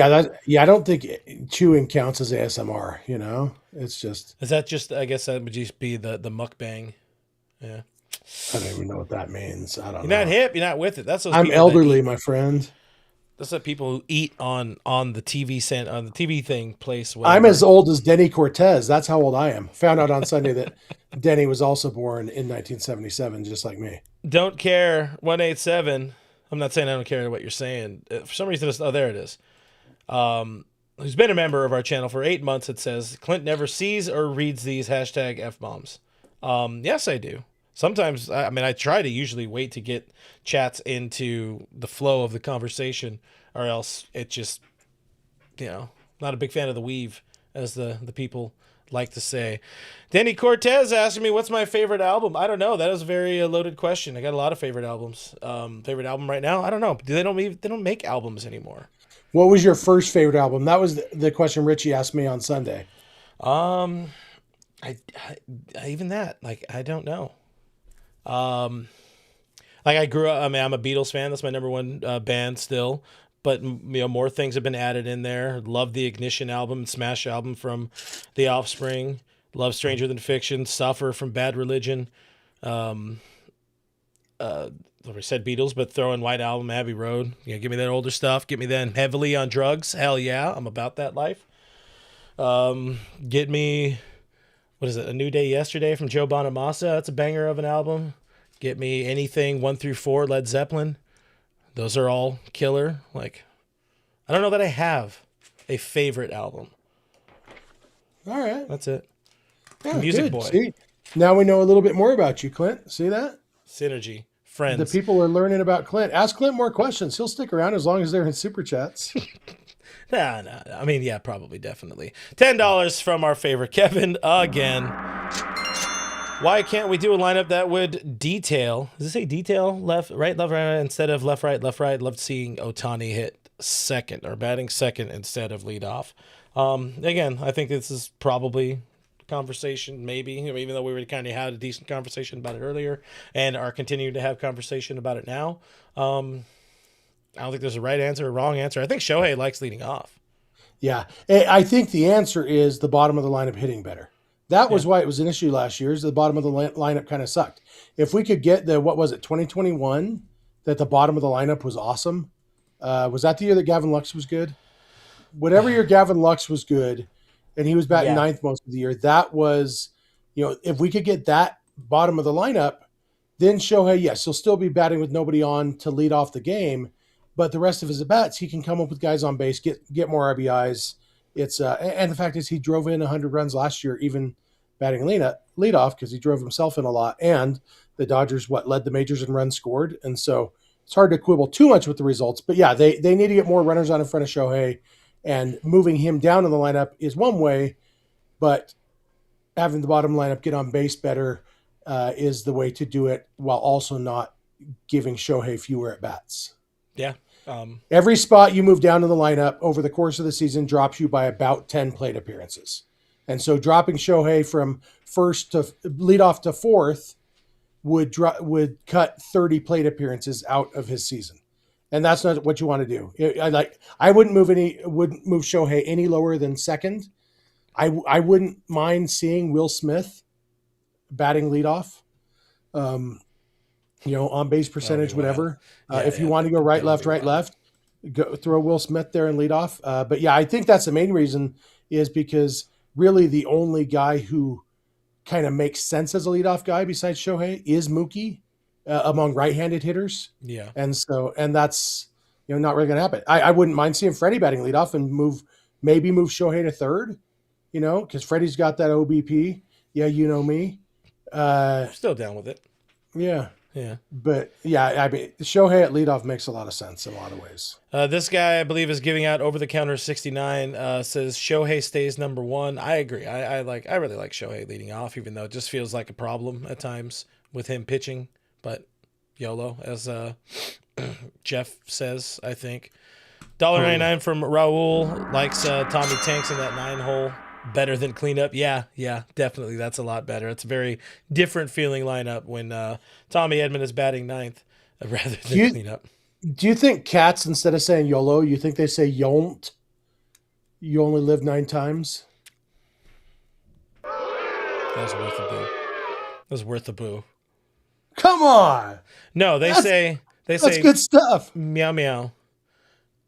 Yeah, I don't think chewing counts as ASMR, It's just... Is that just, I guess that would just be the mukbang. Yeah. I don't even know what that means. I don't know. You're not hip. You're not with it. That's those I'm people elderly, my friend. That's the people who eat on the TV thing place. Whatever. I'm as old as Denny Cortez. That's how old I am. Found out on Sunday that Denny was also born in 1977, just like me. Don't care 187. I'm not saying I don't care what you're saying. For some reason, there it is. Who's been a member of our channel for 8 months? It says Clint never sees or reads these hashtag F-bombs. Yes, I do. Sometimes, I try to usually wait to get chats into the flow of the conversation, or else it just, not a big fan of the weave, as the people like to say. Danny Cortez asking me, what's my favorite album? I don't know. That is a very loaded question. I got a lot of favorite albums. Favorite album right now? I don't know. They don't make albums anymore. What was your first favorite album? That was the question Richie asked me on Sunday. I even that, I don't know. I grew up, I'm a Beatles fan. That's my number one band still, but more things have been added in there. Love the Ignition album, Smash album from The Offspring. Love Stranger Than Fiction, Suffer from Bad Religion. We said Beatles, but throw in White Album, Abbey Road. Give me that older stuff. Get me then Heavily on Drugs. Hell yeah, I'm about that life. Get me, what is it? A New Day Yesterday from Joe Bonamassa. That's a banger of an album. Get me anything 1 through 4 Led Zeppelin. Those are all killer. I don't know that I have a favorite album. All right. That's it. Yeah, Music good. boy. See, now we know a little bit more about you, Clint. See that? Synergy. Friends. The people are learning about Clint. Ask Clint more questions. He'll stick around as long as they're in Super Chats. Nah. Yeah, probably, definitely. $10 from our favorite Kevin again. Why can't we do a lineup that would detail? Does it say detail left, right, instead of left, right, left, right? Loved seeing Ohtani hit second or batting second instead of leadoff. Again, I think this is probably conversation, maybe, even though we already kind of had a decent conversation about it earlier and are continuing to have conversation about it now. I don't think there's a right answer or wrong answer. I think Shohei likes leading off. Yeah. I think the answer is the bottom of the lineup hitting better. That was why it was an issue last year, is the bottom of the lineup kind of sucked. If we could get 2021, that the bottom of the lineup was awesome. Was that the year that Gavin Lux was good? Whatever year Gavin Lux was good, and he was batting ninth most of the year, that was, if we could get that bottom of the lineup, then Shohei, yes, he'll still be batting with nobody on to lead off the game, but the rest of his at-bats, he can come up with guys on base, get more RBIs. It's and the fact is he drove in 100 runs last year, even batting leadoff, because he drove himself in a lot. And the Dodgers led the majors in runs scored, and so it's hard to quibble too much with the results. But yeah, they need to get more runners on in front of Shohei, and moving him down in the lineup is one way, but having the bottom lineup get on base better is the way to do it, while also not giving Shohei fewer at bats. Yeah. Every spot you move down in the lineup over the course of the season drops you by about 10 plate appearances. And so dropping Shohei from first to leadoff to fourth would cut 30 plate appearances out of his season. And that's not what you want to do. I wouldn't move Shohei any lower than second. I wouldn't mind seeing Will Smith batting leadoff. On base percentage, whatever. If you want to go right, left, go throw Will Smith there and lead off. But yeah, I think that's the main reason, is because really the only guy who kind of makes sense as a leadoff guy besides Shohei is Mookie among right-handed hitters. Yeah. And that's, not really going to happen. I wouldn't mind seeing Freddie batting leadoff and move Shohei to third, because Freddie's got that OBP. Yeah, you know me. Still down with it. Yeah. Yeah. But yeah, I mean, Shohei at leadoff makes a lot of sense in a lot of ways. This guy, I Bleav, is giving out over the counter 69. Says Shohei stays number one. I agree. I really like Shohei leading off, even though it just feels like a problem at times with him pitching. But YOLO, as Jeff says, I think. $1.99 from Raul likes Tommy Tanks in that 9-hole. Better than cleanup. Yeah, definitely. That's a lot better. It's a very different feeling lineup when Tommy Edman is batting ninth rather than cleanup. Do you think cats, instead of saying YOLO, you think they say YOLT? You only live 9 times? That was worth a boo. That was worth a boo. Come on. No, they say That's good stuff. Meow meow.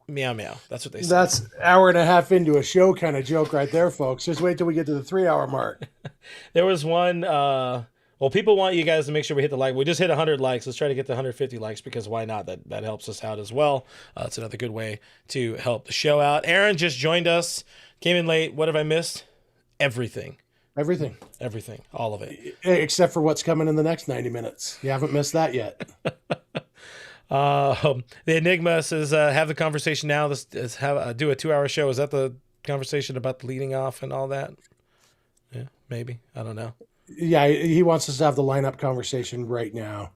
Meow meow. That's what they say. That's an hour and a half into a show kind of joke right there, folks. Just wait till we get to the 3-hour mark. There was one. Well, people want you guys to make sure we hit the like. We just hit 100 likes. Let's try to get to 150 likes because why not? That helps us out as well. It's another good way to help the show out. Aaron just joined us. Came in late. What have I missed? Everything. Everything. All of it. Except for what's coming in the next 90 minutes. You haven't missed that yet. The Enigma says, have the conversation now. Let's do a 2-hour show. Is that the conversation about the leading off and all that? Yeah, maybe. I don't know. Yeah, he wants us to have the lineup conversation right now.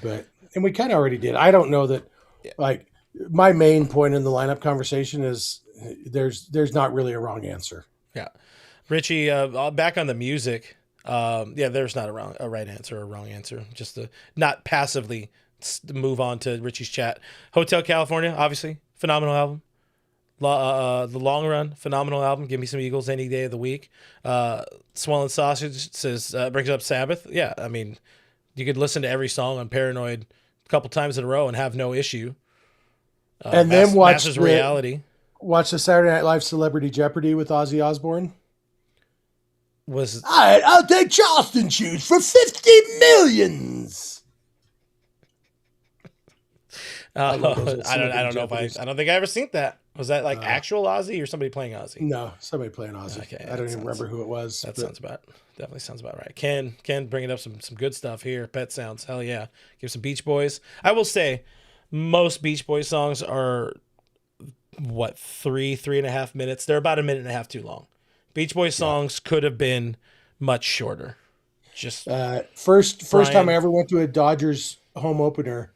And we kind of already did. I don't know that, like, my main point in the lineup conversation is there's not really a wrong answer. Yeah. Richie, back on the music. There's not a right answer or a wrong answer. Just to not passively move on to Richie's chat. Hotel California, obviously, phenomenal album. The Long Run, phenomenal album. Give me some Eagles any day of the week. Swollen Sausage says brings up Sabbath. Yeah, I mean, you could listen to every song on Paranoid a couple times in a row and have no issue. And then watch Reality. Watch the Saturday Night Live Celebrity Jeopardy with Ozzy Osbourne. I'll take Charleston shoes for $50 million. I don't know if I don't think I ever seen that. Was that like actual Ozzy or somebody playing Ozzy? No, somebody playing Ozzy. Okay, I don't even remember who it was. Definitely sounds about right. Ken bringing up some good stuff here. Pet Sounds, hell yeah. Give some Beach Boys. I will say, most Beach Boys songs are 3.5 minutes. They're about 1.5 minutes too long. Beach Boys songs could have been much shorter. Just first time I ever went to a Dodgers home opener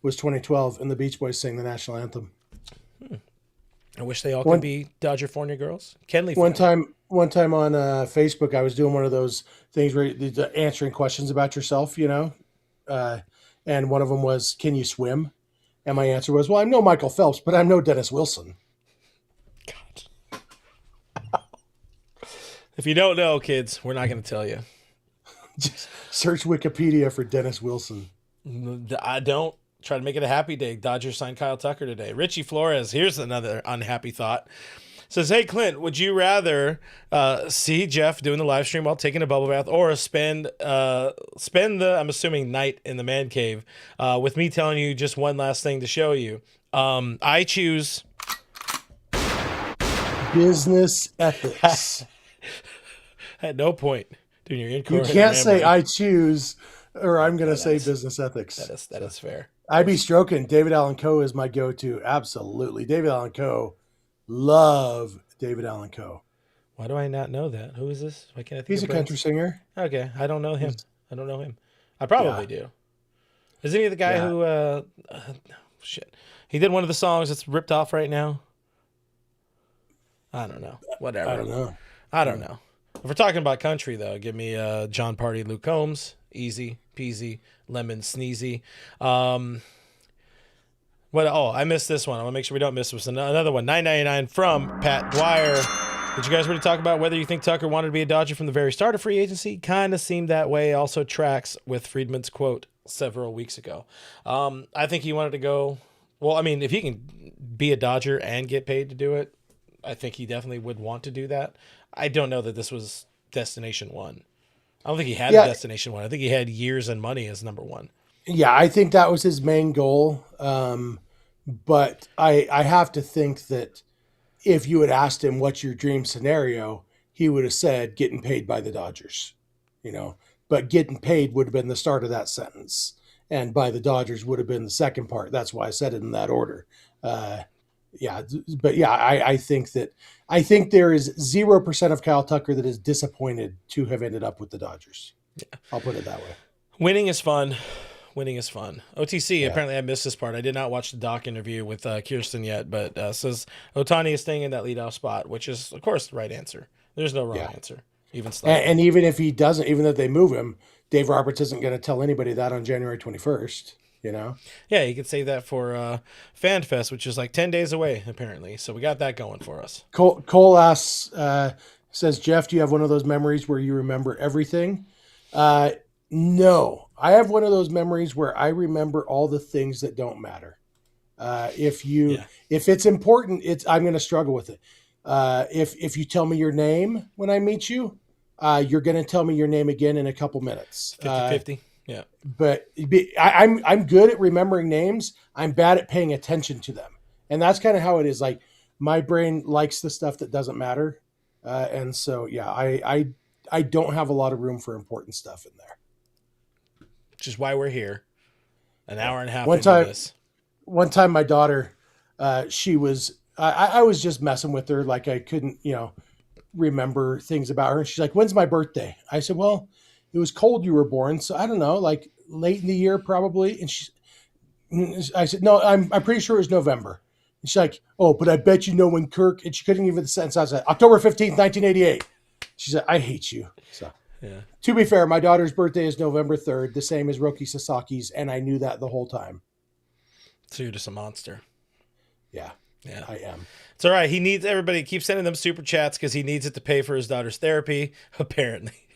was 2012, and the Beach Boys sang the national anthem. I wish they all could be Dodger-fornia girls. Kenley. One time on Facebook, I was doing one of those things where you're answering questions about yourself, and one of them was, "Can you swim?" And my answer was, "Well, I'm no Michael Phelps, but I'm no Dennis Wilson." God. If you don't know, kids, we're not going to tell you. Just search Wikipedia for Dennis Wilson. I don't. Try to make it a happy day. Dodgers signed Kyle Tucker today. Richie Flores, here's another unhappy thought. Says, hey, Clint, would you rather see Jeff doing the live stream while taking a bubble bath or spend the, I'm assuming, night in the man cave with me telling you just one last thing to show you? I choose business ethics. At no point during your inquiry. You can't say I choose, or I'm going to say business ethics. That is fair. I be stroking. David Allan Coe is my go-to. Absolutely. David Allan Coe. Love David Allan Coe. Why do I not know that? Who is this? Why can't I think He's a country singer. Okay. I don't know him. I probably do. Isn't he the guy who, shit. He did one of the songs that's ripped off right now. I don't know. Whatever. I don't know. If we're talking about country, though, give me John Party, Luke Combs. Easy peasy, lemon sneezy. I missed this one. I want to make sure we don't miss this. Another one, $9.99 from Pat Dwyer. Did you guys already talk about whether you think Tucker wanted to be a Dodger from the very start of free agency? Kind of seemed that way. Also tracks with Friedman's quote several weeks ago. I think he wanted to go. Well, I mean, if he can be a Dodger and get paid to do it, I think he definitely would want to do that. I don't know that this was destination one. I don't think he had a destination one. I think he had years and money as number one. Yeah, I think that was his main goal. But I have to think that if you had asked him what's your dream scenario, he would have said getting paid by the Dodgers. but getting paid would have been the start of that sentence. And by the Dodgers would have been the second part. That's why I said it in that order. I think there is 0% of Kyle Tucker that is disappointed to have ended up with the Dodgers. Yeah. I'll put it that way. Winning is fun. OTC, apparently I missed this part. I did not watch the doc interview with Kirsten yet, but says Ohtani is staying in that leadoff spot, which is, of course, the right answer. There's no wrong answer. And even if he doesn't, even if they move him, Dave Roberts isn't going to tell anybody that on January 21st, you know? Yeah, you could save that for FanFest, which is like 10 days away, apparently. So we got that going for us. Cole asks, says, Jeff, do you have one of those memories where you remember everything? No. I have one of those memories where I remember all the things that don't matter. If it's important, I'm going to struggle with it. If you tell me your name when I meet you, you're going to tell me your name again in a couple minutes. 50-50. Yeah. But I'm good at remembering names. I'm bad at paying attention to them. And that's kind of how it is. Like, my brain likes the stuff that doesn't matter. And so, I don't have a lot of room for important stuff in there. Which is why we're here. An hour and a half into this. One time my daughter, I was just messing with her. Like, I couldn't, remember things about her. And she's like, when's my birthday? I said, well, it was cold you were born. So I don't know, like late in the year, probably. And I said, no, I'm pretty sure it was November. And she's like, oh, but I bet you know when Kirk, and she couldn't even the sentence. I said, October 15th, 1988. She said, I hate you. So yeah. To be fair, my daughter's birthday is November 3rd, the same as Roki Sasaki's. And I knew that the whole time. So you're just a monster. Yeah. Yeah, I am. It's all right. He needs everybody to keep sending them super chats because he needs it to pay for his daughter's therapy, apparently.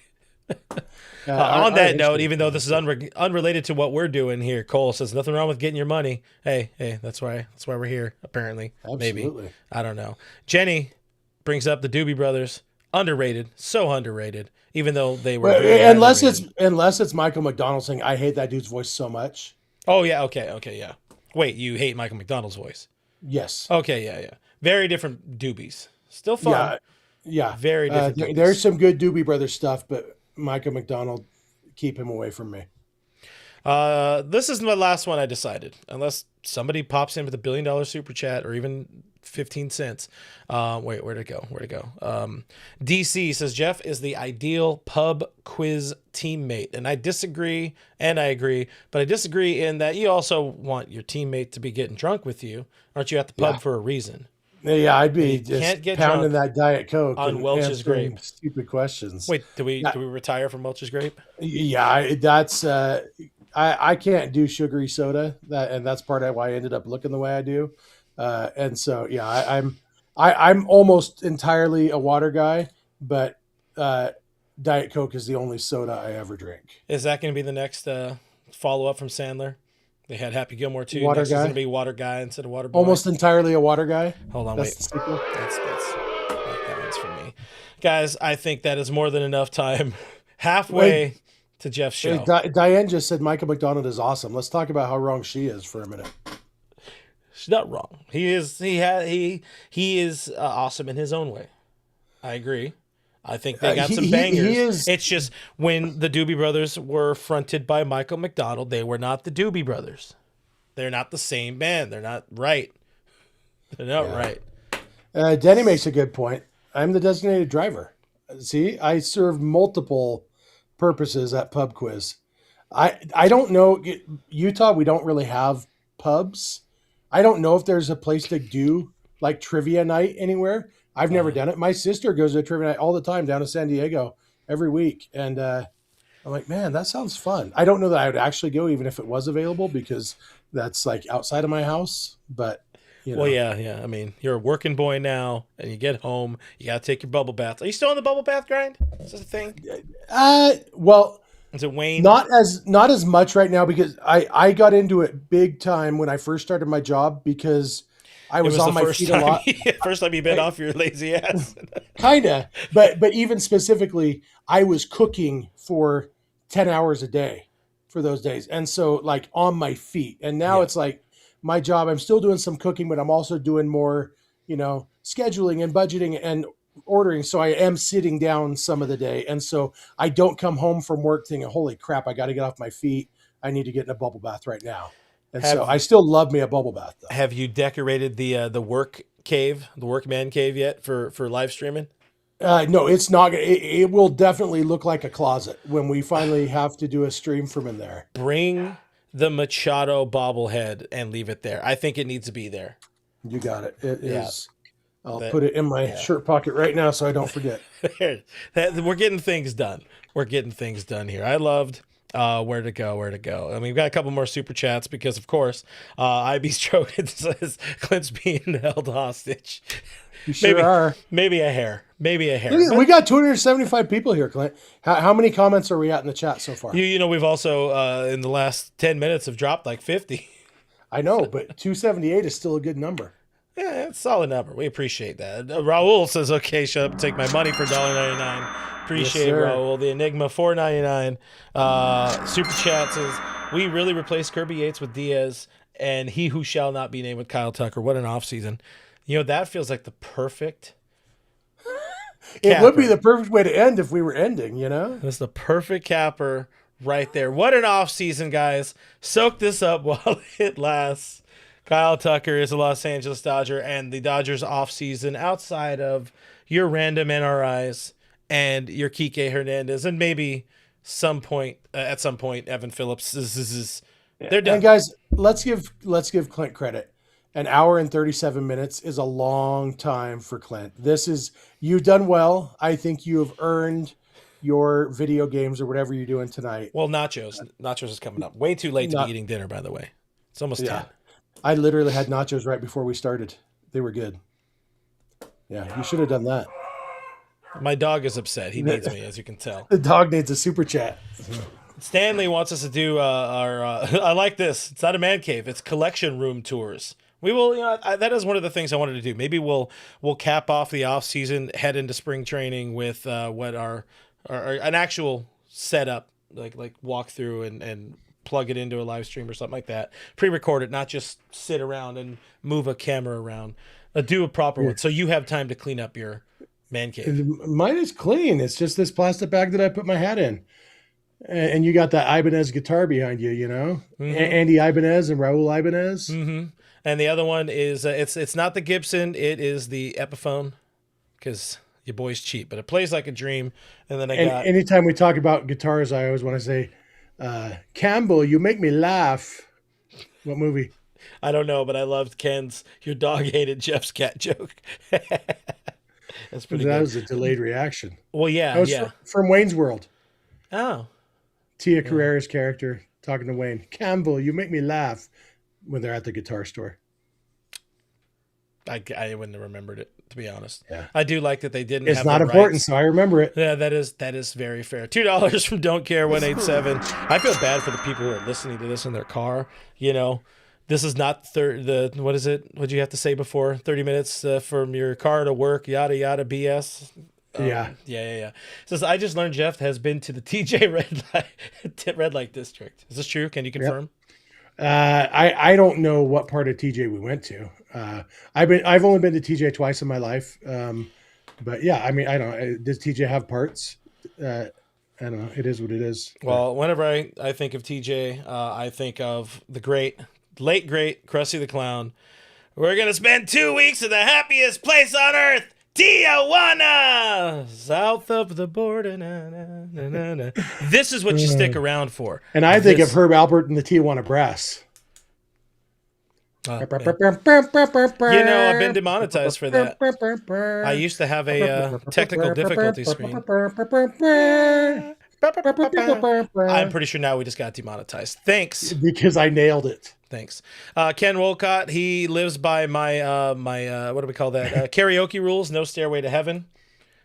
On that note, even though this is unrelated to what we're doing here, Cole says nothing wrong with getting your money. Hey, that's why we're here. Apparently, absolutely. Maybe I don't know. Jenny brings up the Doobie Brothers, underrated, so underrated. Even though they were unless it's Michael McDonald saying, "I hate that dude's voice so much." Oh yeah, okay, yeah. Wait, you hate Michael McDonald's voice? Yes. Okay, yeah. Very different Doobies. Still fun. Yeah. Very different. There's some good Doobie Brothers stuff, but Michael McDonald, keep him away from me. This is the last one I decided. Unless somebody pops in with $1 billion super chat or even 15 cents. Wait, where'd it go? DC says Jeff is the ideal pub quiz teammate. And I disagree and I agree, but I disagree in that you also want your teammate to be getting drunk with you. Aren't you at the pub for a reason? Yeah, I'd be just pounding that Diet Coke on Welch's Grape. Stupid questions. Wait, do we retire from Welch's Grape? Yeah, that's I can't do sugary soda. And that's part of why I ended up looking the way I do. And so I'm almost entirely a water guy, but Diet Coke is the only soda I ever drink. Is that going to be the next follow up from Sandler? They had Happy Gilmore too. Water Next guy. Is going to be water guy instead of water boy. Almost entirely a water guy. Hold on, That's wait. The sequel. That one's for me, guys. I think that is more than enough time. Halfway to Jeff's show. Diane just said Michael McDonald is awesome. Let's talk about how wrong she is for a minute. She's not wrong. He is awesome in his own way. I agree. I think they got some bangers. It's just when the Doobie Brothers were fronted by Michael McDonald, they were not the Doobie Brothers. They're not the same band. They're not right. They're not right. Denny makes a good point. I'm the designated driver. See, I serve multiple purposes at pub quiz. I don't know. Utah, we don't really have pubs. I don't know if there's a place to do like trivia night anywhere. I've never done it. My sister goes to a trivia night all the time down to San Diego every week. And I'm like, man, that sounds fun. I don't know that I would actually go even if it was available because that's like outside of my house. But, Well, yeah. I mean, you're a working boy now and you get home. You got to take your bubble bath. Are you still on the bubble bath grind? Is this a thing? Well, is it Wayne? Not as much right now because I got into it big time when I first started my job because I was on my feet a lot. First time you've been off your lazy ass. Kinda, but even specifically, I was cooking for 10 hours a day for those days, and so like on my feet. And now it's like my job. I'm still doing some cooking, but I'm also doing more, scheduling and budgeting. And ordering, so I am sitting down some of the day, and so I don't come home from work thinking, "Holy crap, I got to get off my feet. I need to get in a bubble bath right now." And so I still love me a bubble bath though. Have you decorated the work cave, the workman cave yet for live streaming? No, it's not. It will definitely look like a closet when we finally have to do a stream from in there. Bring the Machado bobblehead and leave it there. I think it needs to be there. You got it. It is. I'll That- put it in my shirt pocket right now so I don't forget. We're getting things done. We're getting things done here. I loved where to go. I mean, we've got a couple more super chats because, of course, IB Stroke says Clint's being held hostage. You sure are. Maybe a hair. We got 275 people here, Clint. How many comments are we at in the chat so far? You know, we've also, in the last 10 minutes, have dropped like 50. I know, but 278 is still a good number. Yeah, it's a solid number. We appreciate that. Raul says, okay, shut up and take my money for $1.99. Appreciate Yes, it, sir. Raul. The Enigma, $4.99. Super Chat says, we really replaced Kirby Yates with Diaz and he who shall not be named with Kyle Tucker. What an offseason. You know, that feels like the perfect It would be the perfect way to end if we were ending, you know? That's the perfect capper right there. What an offseason, guys. Soak this up while it lasts. Kyle Tucker is a Los Angeles Dodger, and the Dodgers offseason outside of your random NRIs and your Kike Hernandez, and maybe at some point, Evan Phillips they're done. And guys, let's give Clint credit. An hour and 37 minutes is a long time for Clint. You've done well. I think you have earned your video games or whatever you're doing tonight. Well, nachos is coming up. Way too late to be eating dinner, by the way. It's almost 10. I literally had nachos right before we started. They were good. Yeah, you should have done that. My dog is upset. He needs me, as you can tell. The dog needs a super chat. Stanley wants us to do our I like this. It's not a man cave. It's collection room tours. We will, that is one of the things I wanted to do. Maybe we'll cap off the off season, head into spring training with what our an actual setup, like walk through and plug it into a live stream or something like that. Pre-record it, not just sit around and move a camera around. Do a proper one, so you have time to clean up your man cave. Mine is clean. It's just this plastic bag that I put my hat in. And you got that Ibanez guitar behind you, you know? Mm-hmm. Andy Ibanez and Raul Ibanez. Mm-hmm. And the other one is it's not the Gibson, it is the Epiphone, because your boy's cheap, but it plays like a dream. And then anytime we talk about guitars, I always want to say, Campbell, you make me laugh. What movie? I don't know, but I loved Ken's "Your dog hated Jeff's cat" joke. That's pretty good. That was a delayed reaction. Well, yeah, That was from Wayne's World. Oh. Tia Carrere's character talking to Wayne. Campbell, you make me laugh, when they're at the guitar store. I wouldn't have remembered it, to be honest. Yeah. I do like that they didn't It's have not the important, rights. so I remember it. Yeah, that is very fair. $2 from Don't Care 187. I feel bad for the people who are listening to this in their car. You know, this is not what is it? What'd you have to say before? 30 minutes from your car to work, yada yada BS. Yeah. Says, I just learned Jeff has been to the TJ red light district. Is this true? Can you confirm? Yep. I don't know what part of TJ we went to. I've only been to TJ twice in my life. But yeah, I mean, I don't know. Does TJ have parts? I don't know. It is what it is. Well, whenever I think of TJ, I think of the late great Krusty the Clown. We're going to spend 2 weeks at the happiest place on earth, Tijuana, south of the border. Na, na, na, na. This is what you stick around for. And I think of Herb Alpert and the Tijuana Brass. I've been demonetized for that. I used to have a technical difficulty screen. I'm pretty sure now we just got demonetized. Thanks. Because I nailed it. Thanks. Ken Wolcott, he lives by my what do we call that? Karaoke rules, no stairway to heaven.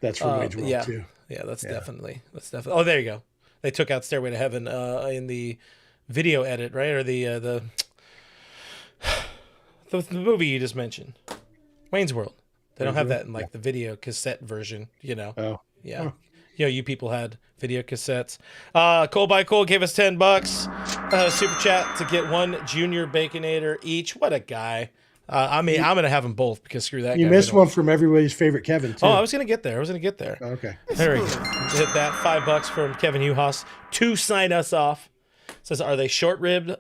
That's from Wayne's World too. Yeah, that's definitely. Oh, there you go. They took out Stairway to Heaven in the video edit, right? Or the movie you just mentioned. Wayne's World. They don't have that in the video cassette version, you know. Oh. Yeah. Oh. You know, you people had video cassettes. Cole by Cole gave us $10. Super chat to get one Junior Baconator each. What a guy. I mean, I'm gonna have them both because screw that. You guy. missed one from everybody's favorite Kevin too. Oh, I was gonna get there. Okay. There we go. Hit that $5 from Kevin Uhas to sign us off. Says, are they short ribbed,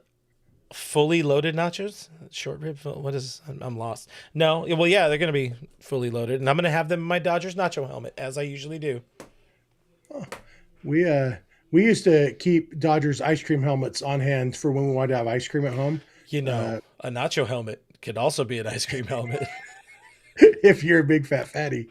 fully loaded nachos? Short rib? What is? I'm lost. No. Well, yeah, they're gonna be fully loaded, and I'm gonna have them in my Dodgers nacho helmet as I usually do. We used to keep Dodgers ice cream helmets on hand for when we wanted to have ice cream at home. You know, a nacho helmet could also be an ice cream helmet. If you're a big fat fatty,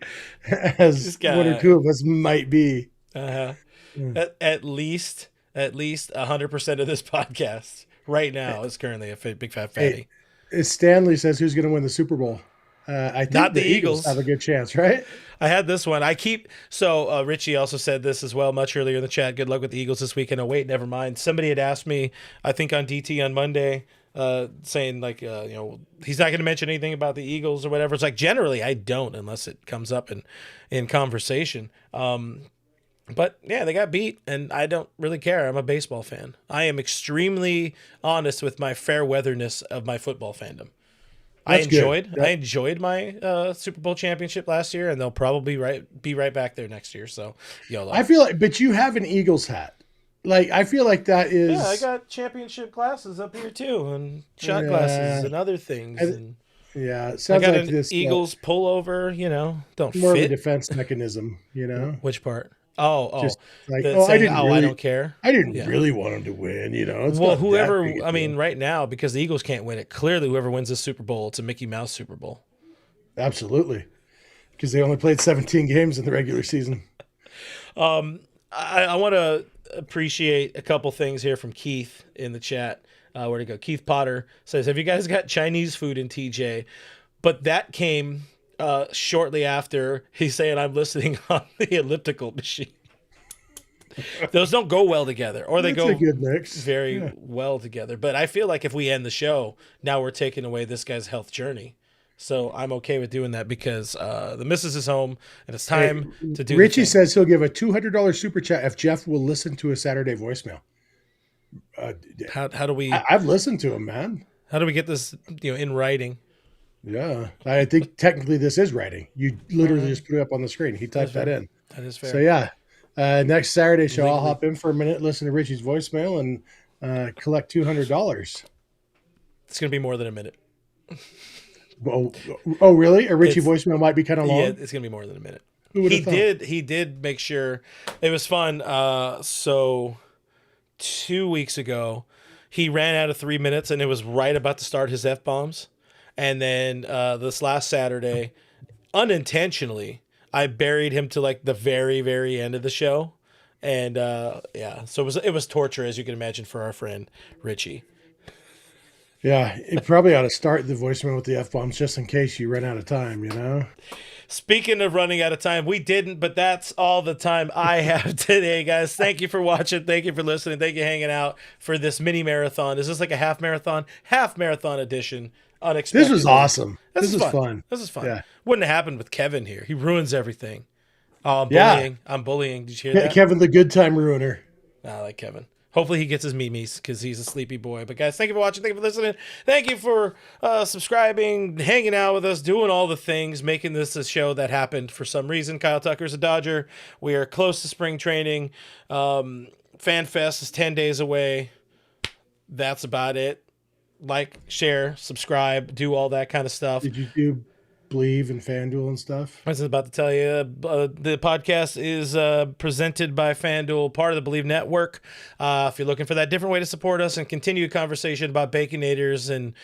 as one or two of us might be. At least 100% of this podcast right now is currently a big fat fatty. Hey, Stanley says who's going to win the Super Bowl. I think Not the Eagles have a good chance, right? I had this one. Richie also said this as well much earlier in the chat. Good luck with the Eagles this weekend. Oh, wait, never mind. Somebody had asked me, I think on DT on Monday, saying like, he's not going to mention anything about the Eagles or whatever. It's like, generally I don't, unless it comes up in conversation. But yeah, they got beat, and I don't really care. I'm a baseball fan. I am extremely honest with my fair weatherness of my football fandom. I enjoyed my Super Bowl championship last year, and they'll probably be right back there next year. So, YOLO. I feel like, but you have an Eagles hat. Like, I feel like that is. Yeah, I got championship glasses up here too, and shot glasses and other things. Yeah, it I sounds got like an this Eagles pullover. Don't more fit. of a defense mechanism. Which part? Oh, just like, I don't care. I didn't really want them to win. It's well, whoever. I mean, right now, because the Eagles can't win it. Clearly, whoever wins this Super Bowl, it's a Mickey Mouse Super Bowl. Absolutely, because they only played 17 games in the regular season. I want to appreciate a couple things here from Keith in the chat. Where'd it go? Keith Potter says, "Have you guys got Chinese food in TJ?" But that came shortly after he's saying I'm listening on the elliptical machine. Those don't go well together, or they go a good mix. very well together. But I feel like if we end the show, now we're taking away this guy's health journey. So I'm okay with doing that because the missus is home and it's time to do. Richie says he'll give a $200 super chat if Jeff will listen to a Saturday voicemail. How do we? I've listened to him, man. How do we get this in writing? Yeah, I think technically this is writing. You literally just put it up on the screen. He typed that in. That is fair. So yeah, next Saturday show, I'll hop in for a minute, listen to Richie's voicemail, and collect $200. It's gonna be more than a minute. Oh, really? A Richie voicemail might be kind of long. Yeah, it's gonna be more than a minute. He did make sure it was fun. So 2 weeks ago, he ran out of 3 minutes, and it was right about to start his F-bombs. And then this last Saturday, unintentionally, I buried him to like the very, very end of the show. And so it was torture, as you can imagine, for our friend Richie. Yeah, it probably ought to start the voicemail with the F-bombs just in case you run out of time, Speaking of running out of time, we didn't, but that's all the time I have today, guys. Thank you for watching. Thank you for listening. Thank you for hanging out for this mini marathon. Is this like a half marathon edition? Unexpected. This was awesome. This is fun. This is fun. Yeah. Wouldn't have happened with Kevin here. He ruins everything. Oh, I'm bullying. Yeah. I'm bullying. Did you hear that? Kevin, the good time ruiner. I like Kevin. Hopefully he gets his memes because he's a sleepy boy. But guys, thank you for watching. Thank you for listening. Thank you for subscribing, hanging out with us, doing all the things, making this a show that happened for some reason. Kyle Tucker's a Dodger. We are close to spring training. Fan Fest is 10 days away. That's about it. Like, share, subscribe, do all that kind of stuff. Did you do Bleav and FanDuel and stuff? I was about to tell you, the podcast is presented by FanDuel, part of the Bleav Network. If you're looking for that different way to support us and continue a conversation about Baconators and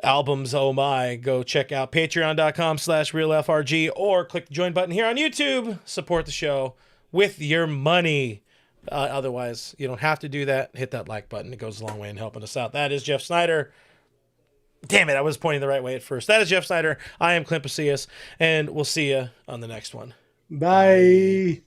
albums, oh my, go check out patreon.com/realfrg or click the join button here on YouTube. Support the show with your money. Otherwise, you don't have to do that. Hit that like button. It goes a long way in helping us out. That is Jeff Snyder. Damn it, I was pointing the right way at first. That is Jeff Snyder. I am Clint Pasillas, and we'll see you on the next one. Bye.